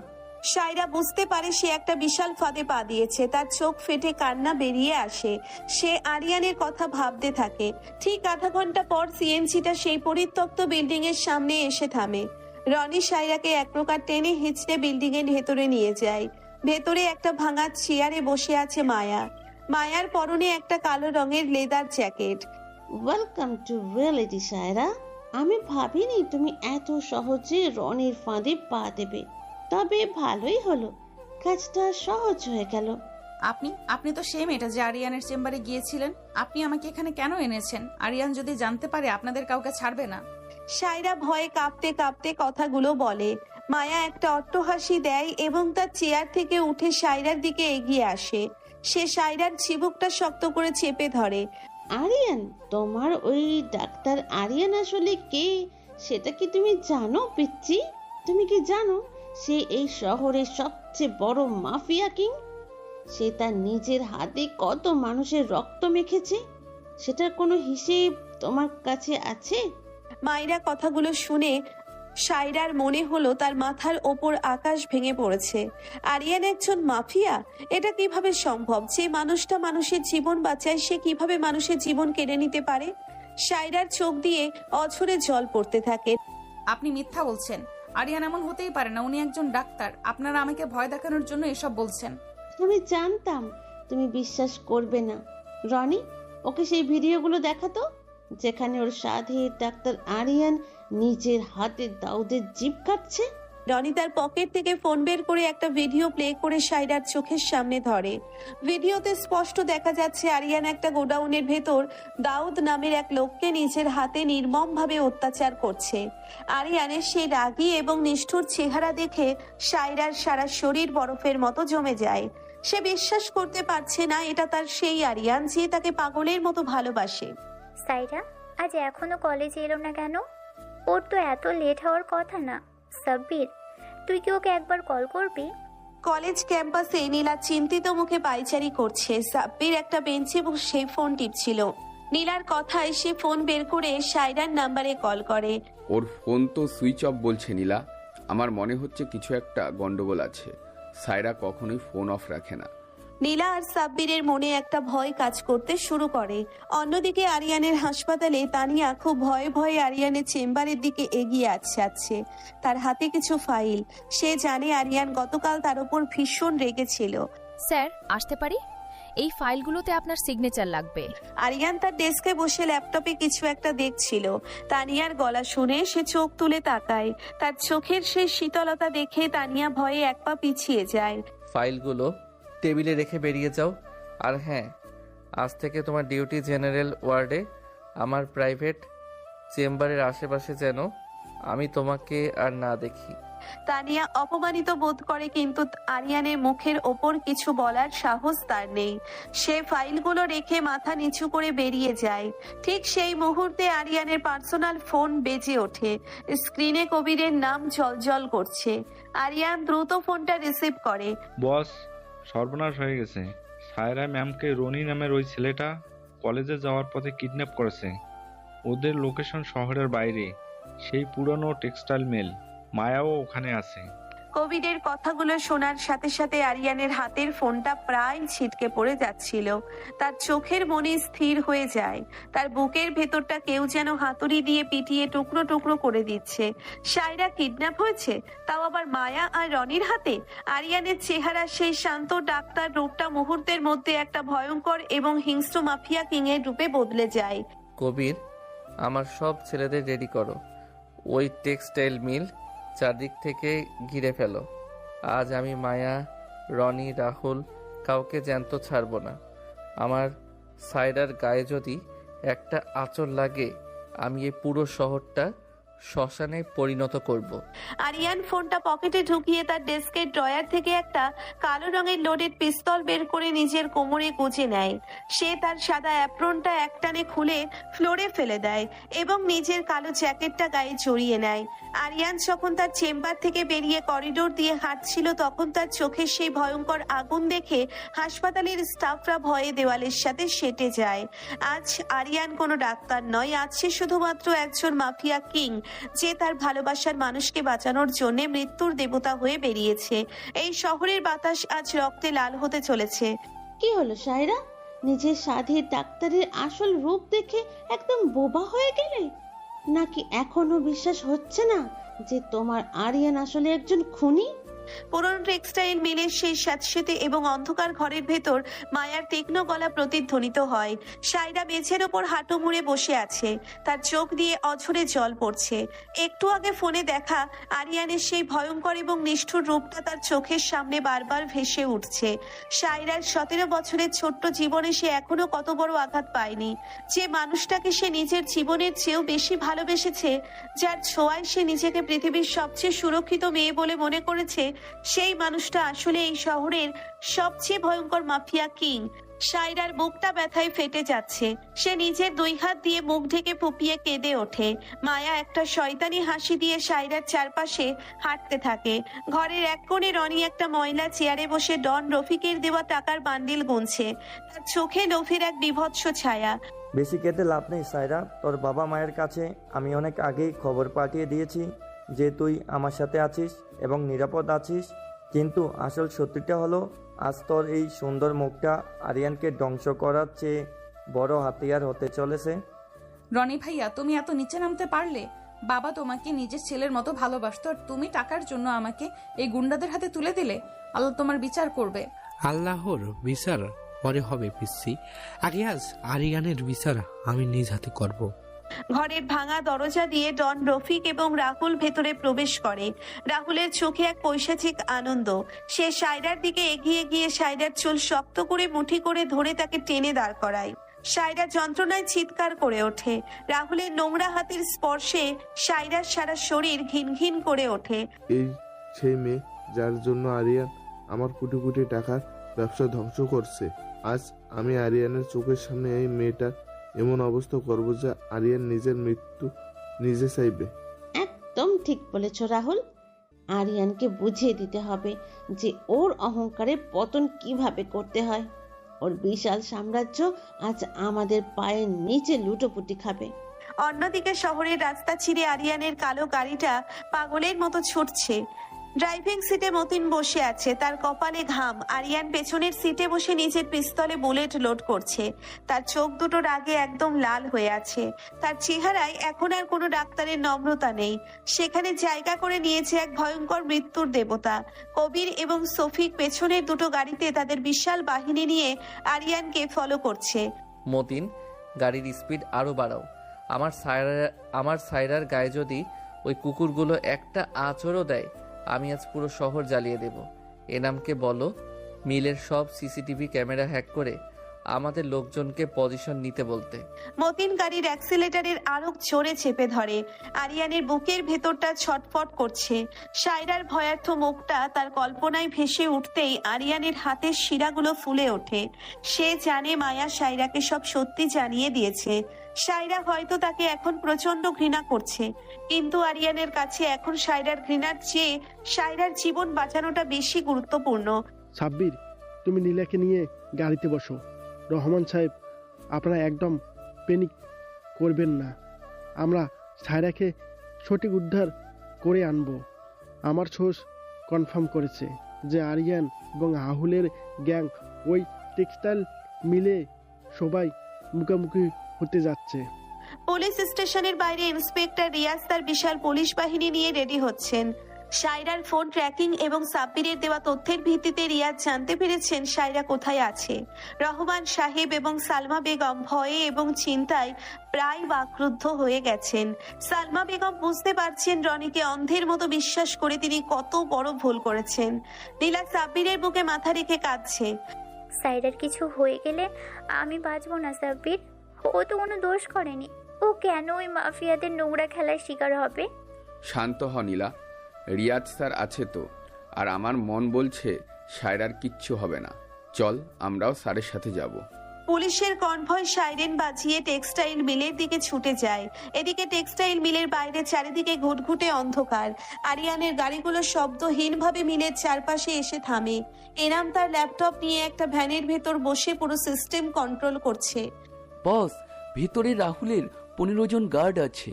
সায়রা বুঝতে পারে সে একটা বিশাল ফাঁদে পা দিয়েছে। তার চোখ ফেটে কান্না বেরিয়ে আসে। সে আরিয়ানের কথা ভাবতে থাকে। ঠিক আধা ঘন্টা পর সিএনজিটা সেই পরিত্যক্ত বিল্ডিং এর সামনে এসে থামে। রনি সায়রাকে এক প্রকার টেনে হিঁচড়ে বিল্ডিং এর ভেতরে নিয়ে যায়। ভেতরে একটা ভাঙা চেয়ারে বসে আছে মায়া। মায়ার পরনে একটা কালো রঙের leather jacket. Welcome to reality Saira. আমি ভাবিনি তুমি এত সহজে রনির ফাঁদে পা দেবে, তবে ভালোই হলো, কাজটা সহজ হয়ে গেল। আপনি তো সেই মেয়েটা যে আরিয়ানের চেম্বারে গিয়েছিলেন। আপনি আমাকে এখানে কেন এনেছেন? আরিয়ান যদি জানতে পারে আপনাদের কাউকে ছাড়বে না। সায়রা ভয়ে কাঁপতে কাঁপতে কথাগুলো বলে। মায়া একটা অট্টহাসি দেয় এবং তার চেয়ার থেকে উঠে সায়রার দিকে এগিয়ে আসে। সে সায়রার চিবুকটা শক্ত করে চেপে ধরে। আরিয়ান, তোমার ওই ডাক্তার আরিয়ান আসলে কে সেটা কি তুমি জানো পিচ্চি? তুমি কি জানো সে এই শহরের সবচেয়ে বড় মাফিয়া কিং? সে তার নিজের হাতে কত মানুষের রক্ত মেখেছে, সেটার কোনো হিসেব তোমার কাছে আছে? মায়েরা কথাগুলো শুনে সায়রার মনে হলো তার মাথার ওপর আকাশ ভেঙে পড়েছে। আরিয়ান একজন মাফিয়া? এটা কিভাবে সম্ভব? যে মানুষটা মানুষের জীবন বাঁচায়, সে কিভাবে মানুষের জীবন কেড়ে নিতে পারে? সায়রার চোখ দিয়ে অঝরে জল পড়তে থাকে। আপনি মিথ্যা বলছেন। আরিয়ান এমন হতেই পারে না, উনি একজন ডাক্তার। আপনারা আমাকে ভয় দেখানোর জন্য এসব বলছেন। আমি জানতাম তুমি বিশ্বাস করবে না। রনি, ওকে সেই ভিডিওগুলো দেখাতো যেখানে ওর সাথে ডাক্তার আরিয়ান নিজের হাতে দাউদের জিভ কাটছে। রনি তার পকেট থেকে ফোন বের করে একটা ভিডিও প্লে করে সায়রার চোখের সামনে ধরে। ভিডিওতে স্পষ্ট দেখা যাচ্ছে আরিয়ান একটা গোডাউনের ভেতর দাউদ নামের এক লোককে নিজের হাতে নির্মমভাবে অত্যাচার করছে। আরিয়ানের সেই রাগী এবং নিষ্ঠুর চেহারা দেখে সায়রার সারা শরীর বরফের মতো জমে যায়। সে বিশ্বাস করতে পারছে না এটা তার সেই আরিয়ান যে তাকে পাগলের মতো ভালোবাসে। সায়রা আজ এখনো কলেজে এলো না কেন? ওর তো এত লেট হওয়ার কথা না। সাব্বির, তুই কি ওকে একবার কল করবি? কলেজ ক্যাম্পাসে নীলা চিন্তিত মুখে পায়চারি করছে। সাব্বির একটা বেঞ্চে বসে ফোন টিপছিল। নীলার কথায় সে ফোন বের করে সায়রার নাম্বারে কল করে। ওর ফোন তো সুইচ অফ বলছে নীলা। আমার মনে হচ্ছে কিছু একটা গন্ডগোল আছে। সায়রা কখনোই ফোন অফ রাখে না। নীলা আর সাব্বিরের মনে একটা ভয় কাজ করতে শুরু করে। অন্যদিকে আরিয়ানের হাসপাতালে তানিয়া খুব ভয়ে ভয়ে আরিয়ানের চেম্বারের দিকে এগিয়ে যাচ্ছে। তার হাতে কিছু ফাইল। সে জানে আরিয়ান গতকাল তার উপর ভীষণ রেগেছিল। স্যার, আসতে পারি? এই ফাইলগুলোতে আপনার সিগনেচার লাগবে। আরিয়ান তার ডেস্কে বসে ল্যাপটপে কিছু একটা দেখছিল। তানিয়ার গলা শুনে সে চোখ তুলে তাকায়। তার চোখের সেই শীতলতা দেখে তানিয়া ভয়ে এক পা পিছিয়ে যায়। ফাইলগুলো টেবিলে রেখে বেরিয়ে যাও। আর হ্যাঁ, আজ থেকে তোমার ডিউটি জেনারেল ওয়ার্ডে। আমার প্রাইভেট চেম্বারের আশেপাশে যেন আমি তোমাকে আর না দেখি। তানিয়া অপমানিত বোধ করে, কিন্তু আরিয়ানের মুখের ওপর কিছু বলার সাহস তার নেই। সে ফাইলগুলো রেখে মাথা নিচু করে বেরিয়ে যায়। ঠিক সেই মুহূর্তে আরিয়ানের পার্সোনাল ফোন বেজে ওঠে। স্ক্রিনে কবিরের নাম জ্বলজ্বল করছে। আরিয়ান দ্রুত ফোনটা রিসিভ করে। বস, সর্বনাশ হয়ে গেছে। সায়রা ম্যামকে রনি নামের ওই ছেলেটা কলেজে যাওয়ার পথে কিডন্যাপ করেছে। ওদের লোকেশন শহরের বাইরে, সেই পুরনো টেক্সটাইল মিল। মায়াও ওখানে আছে। কবিরের কথাগুলো শোনার সাথে সাথে আরিয়ানের হাতের ফোনটা প্রায় ছিটকে পড়ে যাচ্ছিল। তার চোখের মনে স্থির হয়ে যায়। তার বুকের ভেতরটা কেউ যেন হাতুড়ি দিয়ে পিটিয়ে টুকরো টুকরো করে দিচ্ছে। সায়রা কিডন্যাপ হয়েছে, তাও আবার মায়া আর রনির হাতে। আরিয়ানের চেহারা সেই শান্ত ডাক্তার রূপটা মুহূর্তের মধ্যে একটা ভয়ঙ্কর এবং হিংস্র মাফিয়া কিং এর রূপে বদলে যায়। কবির, আমার সব ছেলেদের রেডি করো। ওই টেক্সটাইল মিল চারদিক থেকে ঘিরে ফেলো। আজ আমি মায়া, রনি, রাহুল কাউকে জ্যান্ত ছাড়ব না। আমার সায়রার গায়ে যদি একটা আঁচড় লাগে, আমি এই পুরো শহরটা শ্মশানে পরিণত করব। আরিয়ান ফোনটা পকেটে ঢুকিয়ে তার ডেস্কের ড্রয়ার থেকে একটা কালো রঙের লোডেড পিস্তল বের করে নিজের কোমরে গুজে নেয়। সে তার সাদা অ্যাপ্রনটা একটানে খুলে ফ্লোরে ফেলে দেয় এবং নিজের কালো জ্যাকেটটা গায়ে জড়িয়ে নেয়। আরিয়ান যখন তার চেম্বার থেকে বেরিয়ে করিডোর দিয়ে হাঁটছিল, তখন তার চোখে সেই ভয়ঙ্কর আগুন দেখে হাসপাতালের স্টাফরা ভয়ে দেওয়ালের সাথে সেটে যায়। আজ আরিয়ান কোনো ডাক্তার নয়, আজ সে শুধুমাত্র একজন মাফিয়া কিং, যে তার ভালোবাসার মানুষকে বাঁচানোর জন্য মৃত্যুর দেবতা হয়ে বেরিয়েছে। এই শহরের বাতাস আজ রক্তে লাল হতে চলেছে। কি হলো সায়রা? নিজের সাধের ডাক্তারের আসল রূপ দেখে একদম বোবা হয়ে গেলে? নাকি এখনো বিশ্বাস হচ্ছে না যে তোমার আরিয়ান আসলে একজন খুনি? পুরনো টেক্সটাইল মিলের সেই স্যাঁতসেঁতে এবং অন্ধকার ঘরের ভেতর মায়ার তীক্ষ্ণ গলা প্রতিধ্বনিত হয়। সায়রা মেঝের ওপর হাঁটু মুড়ে বসে আছে। তার চোখ দিয়ে অঝরে জল পড়ছে। একটু আগে ফোনে দেখা আরিয়ানের সেই ভয়ঙ্কর এবং নিষ্ঠুর রূপটা তার চোখের সামনে বারবার ভেসে উঠছে। সায়রার 17 বছরের ছোট্ট জীবনে সে এখনো কত বড় আঘাত পায়নি। যে মানুষটাকে সে নিজের জীবনের চেয়েও বেশি ভালোবেসেছে, যার ছোঁয়ায় সে নিজেকে পৃথিবীর সবচেয়ে সুরক্ষিত মেয়ে বলে মনে করেছে, সেই মানুষটা আসলে এই শহরের সবচেয়ে ভয়ঙ্কর মাফিয়া কিং। সায়রার বুকটা ব্যথায় ফেটে যাচ্ছে। সে নিজের 2 হাত দিয়ে মুখ ঢেকে ফুপিয়ে কেঁদে ওঠে। মায়া একটা শয়তানি হাসি দিয়ে সায়রার চারপাশে হাঁটতে থাকে। ঘরের এক কোণে রনি একটা ময়লা চেয়ারে বসে ডন রফিকের দেওয়া টাকার বান্ডিল গুনছে। তার চোখে লোভের এক বিভৎস ছায়া। বেশি কেটে লাভ নেই সায়রা, তোর বাবা মায়ের কাছে আমি অনেক আগেই খবর পাঠিয়ে দিয়েছি যে তুই আমার সাথে আছিস এবং নিরাপদ আছিস। কিন্তু আসল সত্যিটা হলো, আজ তোর এই সুন্দর মুখটা আরিয়ানকে ধ্বংস করার চেয়ে বড় হাতিয়ার হতে চলেছে। রনি ভাইয়া, তুমি এত নিচে নামতে পারলে? বাবা তোমাকে নিজের ছেলের মতো ভালোবাসতো, আর তুমি টাকার জন্য আমাকে এই গুন্ডাদের হাতে তুলে দিলে। আল্লাহ তোমার বিচার করবে। আল্লাহর বিচার পরে হবে পিসি, আগে আজ আরিয়ানের বিচার আমি নিজ হাতে করব। ঘরের ভাঙা দরজা দিয়ে ডন রফিক এবং রাহুল ভেতরে প্রবেশ করে। রাহুলের চোখে এক পৈশাচিক আনন্দ। সে সায়রার দিকে এগিয়ে গিয়ে সায়রার চুল শক্ত করে মুঠি করে ধরে তাকে টেনে দাঁড় করায়। সায়রা যন্ত্রণায় চিৎকার করে ওঠে। রাহুলের নোংরা হাতের স্পর্শে সায়রার সারা শরীর ঘিন ঘিন করে ওঠে। এই সেই মেয়ে যার জন্য আরিয়ান আমার কোটি কোটি টাকার ব্যবসা ধ্বংস করছে। আজ আমি আরিয়ানের চোখের সামনে এই মেয়েটার এমন অবস্থা করব যে আরিয়ান নিজের মৃত্যু নিজে চাইবে। একদম ঠিক বলেছ রাহুল। আরিয়ানকে বুঝিয়ে দিতে হবে যে ওর অহংকারের পতন কিভাবে করতে হয়। ওর বিশাল সাম্রাজ্য আজ আমাদের পায়ের নিচে লুটোপুটি খাবে। অন্যদিকে শহরের রাস্তা ছিঁড়ে আরিয়ানের কালো গাড়িটা পাগলের মতো ছুটছে। ড্রাইভিং সিটে মতিন বসে আছে, তার কপালে ঘাম। আরিয়ান পেছনের সিটে বসে নিজের পিস্তলে বুলেট লোড করছে। তার চোখ দুটো রাগে একদম লাল হয়ে আছে। তার চেহারায় এখন আর কোনো ডাক্তারের নম্রতা নেই, সেখানে জায়গা করে নিয়েছে এক ভয়ঙ্কর মৃত্যুর দেবতা। কবির এবং সফিক পেছনের দুটো গাড়িতে তাদের বিশাল বাহিনী নিয়ে আরিয়ানকে ফলো করছে। মতিন, গাড়ির স্পিড আরো বাড়াও। আমার সায়রার গায়ে যদি ওই কুকুরগুলো একটা আঁচড়ও দেয়, আমি আজ পুরো শহর জ্বালিয়ে দেব। এনামকে বলো মিলের সব সিসিটিভি ক্যামেরা হ্যাক করে আমাদের লোকজনকে পজিশন নিতে বলতে। মতিন গাড়ির অ্যাক্সিলেটারের আরো জোরে চেপে ধরে। আরিয়ানের বুকের ভেতরটা ছটফট করছে। সায়রার ভয়ার্থ মুখটা তার কল্পনায় ভেসে উঠতেই আরিয়ানের হাতের শিরাগুলো ফুলে ওঠে। সে জানে মায়া সায়রাকে সব সত্যি জানিয়ে দিয়েছে। সায়রা হয়তো তাকে এখন প্রচন্ড ঘৃণা করছে, কিন্তু আরিয়ানের কাছে এখন সায়রার ঘৃণার চেয়ে সায়রার জীবন বাঁচানোটা বেশি গুরুত্বপূর্ণ। সাব্বির, তুমি নীলাকে নিয়ে গাড়িতে বসো। রহমান সাহেব, আপনারা একদম প্যানিক করবেন না। আমরা সায়রাকে সঠিক উদ্ধার করে আনবো। আমার সোর্স কনফার্ম করেছে যে আরিয়ান এবং রাহুলের গ্যাং ওই টেক্সটাইল মিলে সবাই মুখোমুখি হতে যাচ্ছে। পুলিশ স্টেশনের বাইরে ইন্সপেক্টর রিয়াজ তার বিশাল পুলিশ বাহিনী নিয়ে রেডি হচ্ছেন। সায়রার ফোন ট্র্যাকিং এবং সাব্বিরের দেওয়া তথ্যের ভিত্তিতে রিয়াজ জানতে পেরেছেন সায়রা কোথায় আছে। রহমান সাহেব এবং সালমা বেগম ভয়ে এবং চিন্তায় প্রায় বাকরুদ্ধ হয়ে গেছেন। সালমা বেগম বুঝতে পারছেন রনিকে অন্ধের মতো বিশ্বাস করে তিনি কত বড় ভুল করেছেন। নীলা সাব্বিরের বুকে মাথা রেখে কাঁদছে। সাইরার কিছু হয়ে গেলে আমি বাঁচবো না সাব্বির। ও তো কোনো দোষ করেনি, ও কেন ওই মাফিয়াদের নোংরা খেলার শিকার হবে? শান্ত হ নীলা, রিয়াজ স্যার আছে তো। আর আমার মন বলছে সায়রার কিচ্ছু হবে না। চল আমরাও স্যারের সাথে যাব। পুলিশের কনভয় সাইরেন বাজিয়ে টেক্সটাইল মিলের দিকে ছুটে যায়। এদিকে টেক্সটাইল মিলের বাইরে চারিদিকে ঘুটঘুটে অন্ধকার। আরিয়ানের গাড়িগুলো শব্দহীনভাবে মিলের চারপাশে এসে থামে। এনাম তার ল্যাপটপ নিয়ে একটা ভ্যানের ভেতর বসে পুরো সিস্টেম কন্ট্রোল করছে। বস, ভেতরে রাহুলের 15 জন গার্ড আছে,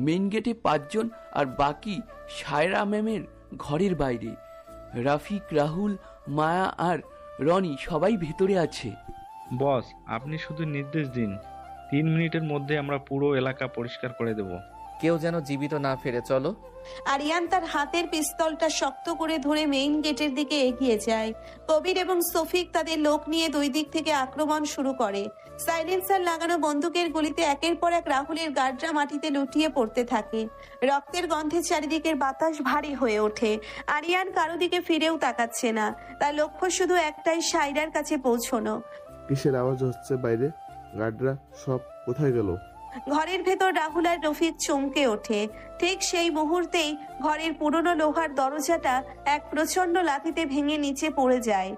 মেইন গেটে 5 জন, আর বাকি সায়রা ম্যামের ঘরের বাইরে। রাফিক, রাহুল, মায়া আর রনি সবাই ভেতরে আছে। বস, আপনি শুধু নির্দেশ দিন, 3 মিনিটের মধ্যে আমরা পুরো এলাকা পরিষ্কার করে দেব। কেউ যেন জীবিত না ফেরে। চলো। আরিয়ান তার হাতের পিস্তলটা শক্ত করে ধরে মেইন গেটের দিকে এগিয়ে যায়। কবির এবং সফিক তাদের লোক নিয়ে দুই দিক থেকে আক্রমণ শুরু করে। সাইলেন্সার লাগানো বন্দুকের গুলিতে একের পর এক রাহুলের গার্ডরা মাটিতে লুটিয়ে পড়তে থাকে। রক্তের গন্ধে চারিদিকের বাতাস ভারী হয়ে ওঠে। আরিয়ান কারো দিকে ফিরেও তাকাচ্ছে না, তার লক্ষ্য শুধু একটাই, সায়রার কাছে পৌঁছানো। কিসের আওয়াজ হচ্ছে বাইরে? গার্ডরা সব কোথায় গেল? ঘরের ভেতর রাহুল আর রফিক চমকে ওঠে। ঠিক সেই মুহূর্তেই ঘরের পুরনো লোহার দরজাটা এক প্রচন্ড লাথিতে ভেঙে নিচে পড়ে যায়।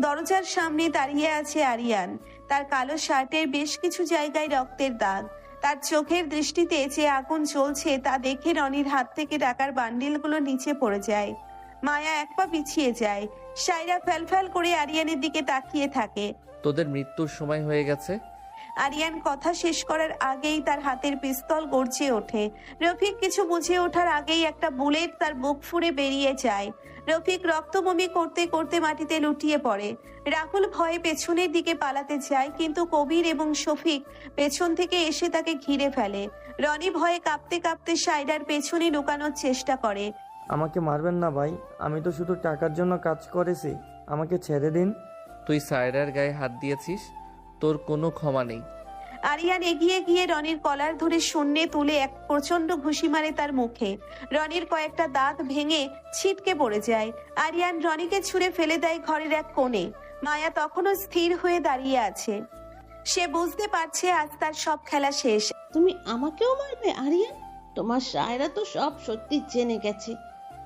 দরজার সামনে দাঁড়িয়ে আছে আরিয়ান। তার কালো শার্টের বেশ কিছু জায়গায় রক্তের দাগ। তার চোখের দৃষ্টিতে যে আগুন জ্বলছে তা দেখে রনির হাত থেকে টাকার বান্ডিলগুলো নিচে পড়ে যায়। মায়া এক পা পিছিয়ে যায়। সায়রা ফ্যালফ্যাল করে আরিয়ানের দিকে তাকিয়ে থাকে। তোদের মৃত্যুর সময় হয়ে গেছে। আরিয়ান কথা শেষ করার আগেই তার হাতের পিস্তল গর্জে ওঠে। রফিক কিছু বুঝে ওঠার আগেই একটা বুলেট তার বুক ফুঁড়ে বেরিয়ে যায়। রফিক রক্তবমি করতে করতে মাটিতে লুটিয়ে পড়ে। রাহুল ভয়ে পেছনের দিকে পালাতে যায়, কিন্তু কবির এবং শফিক পেছন থেকে এসে তাকে ঘিরে ফেলে। রনি ভয়ে কাঁপতে কাঁপতে সায়রার পেছনে লুকানোর চেষ্টা করে। আমাকে মারবেন না ভাই, আমি তো শুধু টাকার জন্য কাজ করেছি, আমাকে ছেড়ে দিন। তুই সায়রার গায়ে হাত দিয়েছিস, তোর কোনো ক্ষমা নেই। আরিয়ান এগিয়ে গিয়ে রনির কলার ধরে শূন্যে তুলে এক প্রচন্ড ঘুষি মারে তার মুখে। রনির কয়েকটা দাঁত ভেঙে ছিটকে পড়ে যায়। আরিয়ান রনিকে ছুঁড়ে ফেলে দেয় ঘরের এক কোণে। মায়া তখনও স্থির হয়ে দাঁড়িয়ে আছে। সে বুঝতে পারছে আজ তার সব খেলা শেষ। তুমি আমাকেও মারবে আরিয়ান? তোমার সায়রা তো সব সত্যি জেনে গেছে।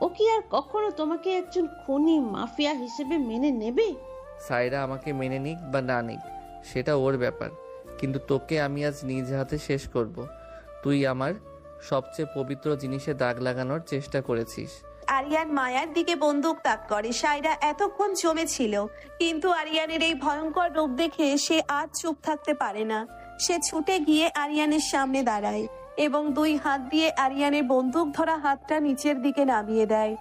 ও কি আর কখনো তোমাকে একজন খুনি মাফিয়া হিসেবে মেনে নেবে? সায়রা আমাকে মেনে নিক বা না নিক সেটা ওর ব্যাপার, কিন্তু তোকে আমি আজ নিজ হাতে শেষ করব। তুই আমার সবচেয়ে পবিত্র জিনিসে দাগ লাগানোর চেষ্টা করেছিস। আরিয়ান মায়ার দিকে বন্দুক তাক করে। সায়রা এতক্ষণ জমেছিল, কিন্তু আরিয়ানের এই ভয়ঙ্কর রূপ দেখে সে আজ চুপ থাকতে পারে না। সে ছুটে গিয়ে আরিয়ানের সামনে দাঁড়ায় এবং 2 হাত দিয়ে আরিয়ানের বন্দুক ধরা হাতটা নিচের দিকে নামিয়ে দেয়।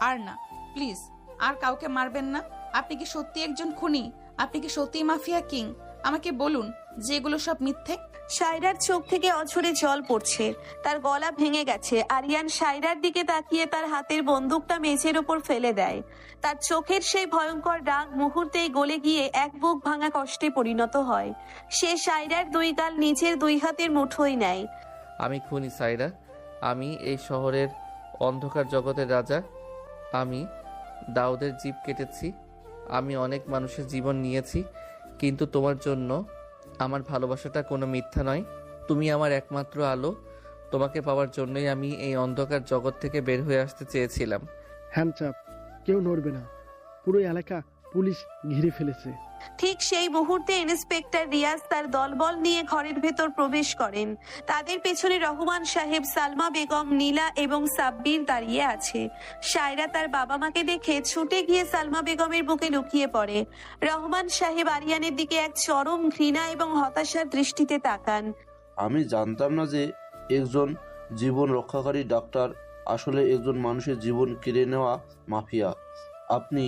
আর না, প্লিজ, আর কাউকে মারবেন না। আপনি কি সত্যি একজন খুনি? আপনি কি সত্যি মাফিয়া কিং? আমাকে বলুন যে এগুলো সব মিথ্যে। সায়রার চোখ থেকে অঝরে জল পড়ছে, তার গলা ভেঙে গেছে। আরিয়ান সায়রার দিকে তাকিয়ে তার হাতের বন্দুকটা মেঝের উপর ফেলে দেয়। তার চোখের সেই ভয়ঙ্কর রাগ মুহূর্তেই গলে গিয়ে এক বুক ভাঙা কষ্টে পরিণত হয়। সে সায়রার 2 গাল নিজের 2 হাতের মুঠোয় নেয়। আমি খুনি সায়রা, আমি এই শহরের অন্ধকার জগতের রাজা। আমি দাউদের জিভ কেটেছি, আমি অনেক মানুষের জীবন নিয়েছি, কিন্তু তোমার জন্য আমার ভালোবাসাটা কোনো মিথ্যা নয়। তুমি আমার একমাত্র আলো। তোমাকে পাওয়ার জন্যই আমি এই অন্ধকার জগৎ থেকে বের হয়ে আসতে চেয়েছিলাম। হ্যান্ডস, কেউ নড়বে না, পুরো এলাকা পুলিশ ঘিরে ফেলেছে। ঠিক সেই মুহূর্তে ইন্সপেক্টর রিয়াজ তার দলবল নিয়ে ঘরের ভেতর প্রবেশ করেন। তাদের পেছনে রহমান সাহেব, সালমা বেগম, নীলা এবং সাব্বির দাঁড়িয়ে আছে। সায়রা তার বাবা মাকে দেখে ছুটে গিয়ে সালমা বেগমের বুকে লুকিয়ে পড়ে। রহমান সাহেব আরিয়ানের দিকে এক চরম ঘৃণা এবং হতাশার দৃষ্টিতে তাকান। আমি জানতাম না যে একজন জীবন রক্ষাকারী ডাক্তার আসলে একজন মানুষের জীবন কেড়ে নেওয়া মাফিয়া। আপনি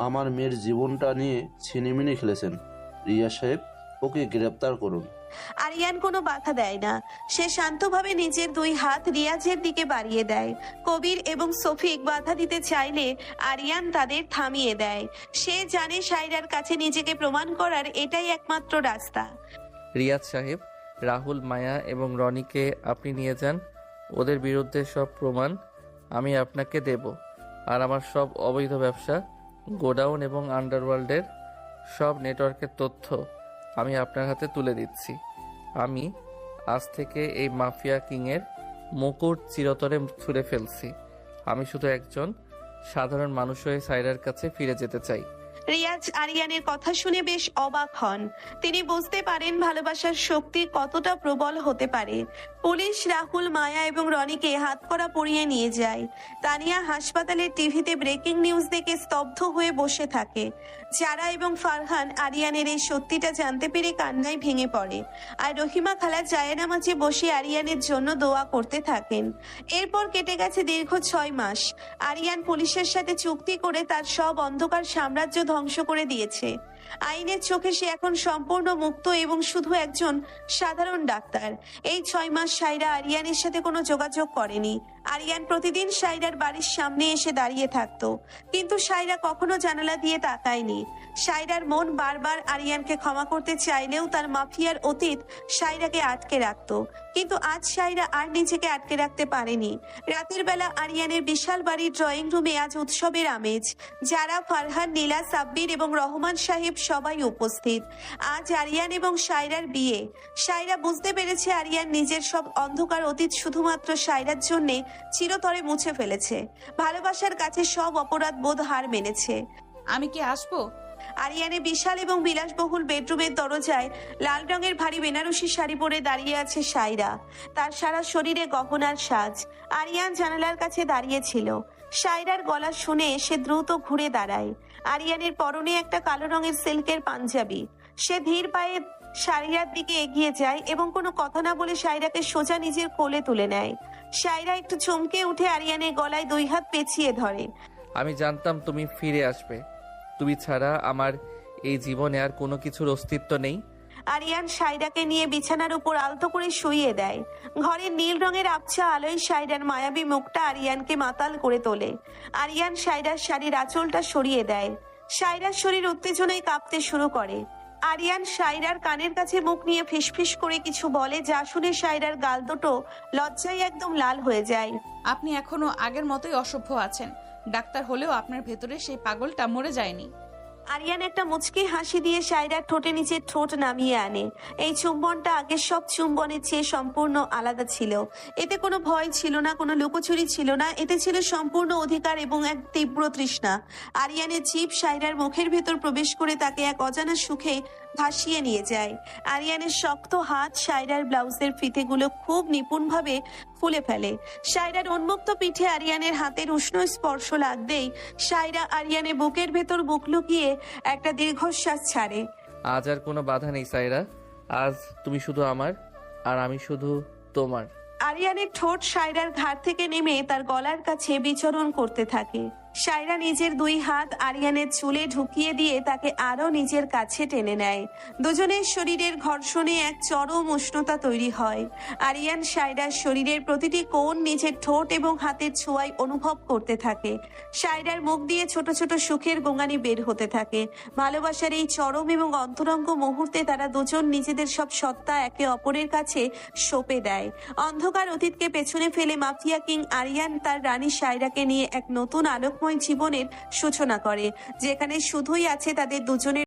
আমার মেয়ের জীবনটা নিয়ে ছিনিমিনি খেলেছেন। রিয়া সাহেব, ওকে গ্রেপ্তার করুন। আরিয়ান কোনো বাধা দেয় না। সে শান্তভাবে নিজের 2 হাত রিয়াজের দিকে বাড়িয়ে দেয়। কবির এবং সফিক বাধা দিতে চাইলে আরিয়ান তাদের থামিয়ে দেয়। সে জানে সায়রার কাছে নিজেকে প্রমাণ করার এটাই একমাত্র রাস্তা। রিয়াজ সাহেব, রাহুল, মায়া এবং রনিকে আপনি নিয়ে যান। ওদের বিরুদ্ধে সব প্রমাণ আমি আপনাকে দেব, আর আমার সব অবৈধ ব্যবসা, গোডাউন এবং আন্ডারওয়ার্ল্ডের সব নেটওয়ার্কের তথ্য আমি আপনার হাতে তুলে দিচ্ছি। আমি আজ থেকে এই মাফিয়া কিংয়ের মুকুট চিরতরে ছুঁড়ে ফেলছি। আমি শুধু একজন সাধারণ মানুষ হয়ে সায়রার কাছে ফিরে যেতে চাই। রিয়াজ আরিয়ানের কথা শুনে বেশ অবাক হন। তিনি বুঝতে পারেন ভালোবাসার শক্তি কতটা প্রবল হতে পারে। পুলিশ রাহুল, মায়া এবং রনিকে হাতকড়া পরিয়ে নিয়ে যায়। তানিয়া হাসপাতালের টিভিতে ব্রেকিং নিউজ দেখে স্তব্ধ হয়ে বসে থাকে। যারা এবং ফারহান আরিয়ানের এই সত্যিটা জানতে পেরে কান্নায় ভেঙে পড়ে, আর রহিমা খালা জায়নামাজে বসে আরিয়ানের জন্য দোয়া করতে থাকেন। এরপর কেটে গেছে দীর্ঘ 6 মাস। আরিয়ান পুলিশের সাথে চুক্তি করে তার সব অন্ধকার সাম্রাজ্য ধ্বংস করে দিয়েছে। আইনের চোখে সে এখন সম্পূর্ণ মুক্ত এবং শুধু একজন সাধারণ ডাক্তার। এই 6 মাস সায়রা আরিয়ানের সাথে কোনো যোগাযোগ করেনি। আরিয়ান প্রতিদিন সায়রার বাড়ির সামনে এসে দাঁড়িয়ে থাকতো, কিন্তু সায়রা কখনো জানালা দিয়ে তাকায়নি। সায়রার মন বারবার আরিয়ানকে ক্ষমা করতে চাইলেও তার মাফিয়ার অতীত সায়রাকে আটকে রাখতো। কিন্তু আজ সায়রা আর নিজেকে আটকে রাখতে পারেনি। রাতের বেলা আরিয়ানের বিশাল বাড়ির ড্রয়িং রুমে আজ উৎসবের আমেজ। যারা, ফারহান, নীলা, সাব্বির এবং রহমান সাহেব সবাই উপস্থিত। আজ আরিয়ান এবং সায়রার বিয়ে। সায়রা বুঝতে পেরেছে আরিয়ান নিজের সব অন্ধকার অতীত শুধুমাত্র সায়রার জন্যে চিরতরে মুছে ফেলেছে। ভালোবাসার কাছে সব অপরাধ বোধ হার মেনেছে। আমি কি আসবো? আরিয়ানের বিশাল এবং বিলাসবহুল বেডরুমের দরজায় লাল রঙের ভারী বেনারসি শাড়ি পরে দাঁড়িয়ে আছে সায়রা। তার সারা শরীরে গহনার সাজ। আরিয়ান জানালার কাছে দাঁড়িয়ে ছিল। সায়রার গলা শুনে সে দ্রুত ঘুরে দাঁড়ায়। আরিয়ানের পরনে একটা কালো রঙের সিল্কের পাঞ্জাবি। সে ধীর পায়ে সায়রার দিকে এগিয়ে যায় এবং কোনো কথা না বলে সায়রাকে সোজা নিজের কোলে তুলে নেয়। সায়রা একটু চমকে উঠে আরিয়ানের গলায় 2 হাত পেঁচিয়ে ধরে। আমি জানতাম তুমি ফিরে আসবে। তুমি ছাড়া আমার এই জীবনে আর কোনো কিছুর অস্তিত্ব নেই। আরিয়ান সায়রাকে নিয়ে বিছানার উপর আলতো করে শুইয়ে দেয়। ঘরের নীল রঙের আবছা আলোয় সায়রার মায়াবী মুখটা আরিয়ানকে মাতাল করে তোলে। আরিয়ান সায়রার শাড়ির আঁচলটা সরিয়ে দেয়। সায়রার শরীর উত্তেজনায় কাঁপতে শুরু করে। আরিয়ান সায়রার কানের কাছে মুখ নিয়ে ফিসফিস করে কিছু বলে, যা শুনে সায়রার গাল দুটো লজ্জায় একদম লাল হয়ে যায়। আপনি এখনো আগের মতোই অসভ্য আছেন। ডাক্তার হলেও আপনার ভেতরে সেই পাগলটা মরে যায়নি। আরিয়ান একটা মুচকি হাসি দিয়ে সায়রার ঠোঁটে নিচে ঠোঁট নামিয়ে আনে। এই চুম্বনটা আগের সব চুম্বনের চেয়ে সম্পূর্ণ আলাদা ছিল। এতে কোনো ভয় ছিল না, কোনো লুকোচুরি ছিল না, এতে ছিল সম্পূর্ণ অধিকার এবং এক তীব্র তৃষ্ণা। আরিয়ানের জিভ সায়রার মুখের ভেতর প্রবেশ করে তাকে এক অজানা সুখে ভাসিয়ে নিয়ে যায়। আরিয়ানের শক্ত হাত সায়রার ব্লাউজের ফিতেগুলো খুব নিপুণভাবে খুলে ফেলে। সায়রার উন্মুক্ত পিঠে আরিয়ানের হাতের উষ্ণ স্পর্শ লাগতেই সায়রা আরিয়ানের বুকের ভেতর বুক লুকিয়ে একটা দীর্ঘশ্বাস ছাড়ে। আজ আর কোনো বাধা নেই সায়রা, আজ তুমি শুধু আমার আর আমি শুধু তোমার। আরিয়ানের ঠোঁট সায়রার ঘাড় থেকে নেমে তার গলার কাছে বিচরণ করতে থাকে। সায়রা নিজের দুই হাত আরিয়ানের চুলে ঢুকিয়ে দিয়ে তাকে আরো নিজের কাছে টেনে নেয়। দুজনের শরীরের ঘর্ষণে এক চরম উষ্ণতা তৈরি হয়। আরিয়ান সায়রার শরীরের প্রতিটি কোণ নিজের ঠোঁট এবং হাতের ছোঁয়ায় অনুভব করতে থাকে। সায়রার মুখ দিয়ে ছোট ছোট সুখের গোঙানি বের হতে থাকে। ভালোবাসার এই চরম এবং অন্তরঙ্গ মুহূর্তে তারা দুজন নিজেদের সব সত্তা একে অপরের কাছে সঁপে দেয়। অন্ধকার অতীতকে পেছনে ফেলে মাফিয়া কিং আরিয়ান তার রানী সায়রাকে নিয়ে এক নতুন আলোকময় জীবনের সূচনা করে, যেখানে শুধুই আছে তাদের দুজনের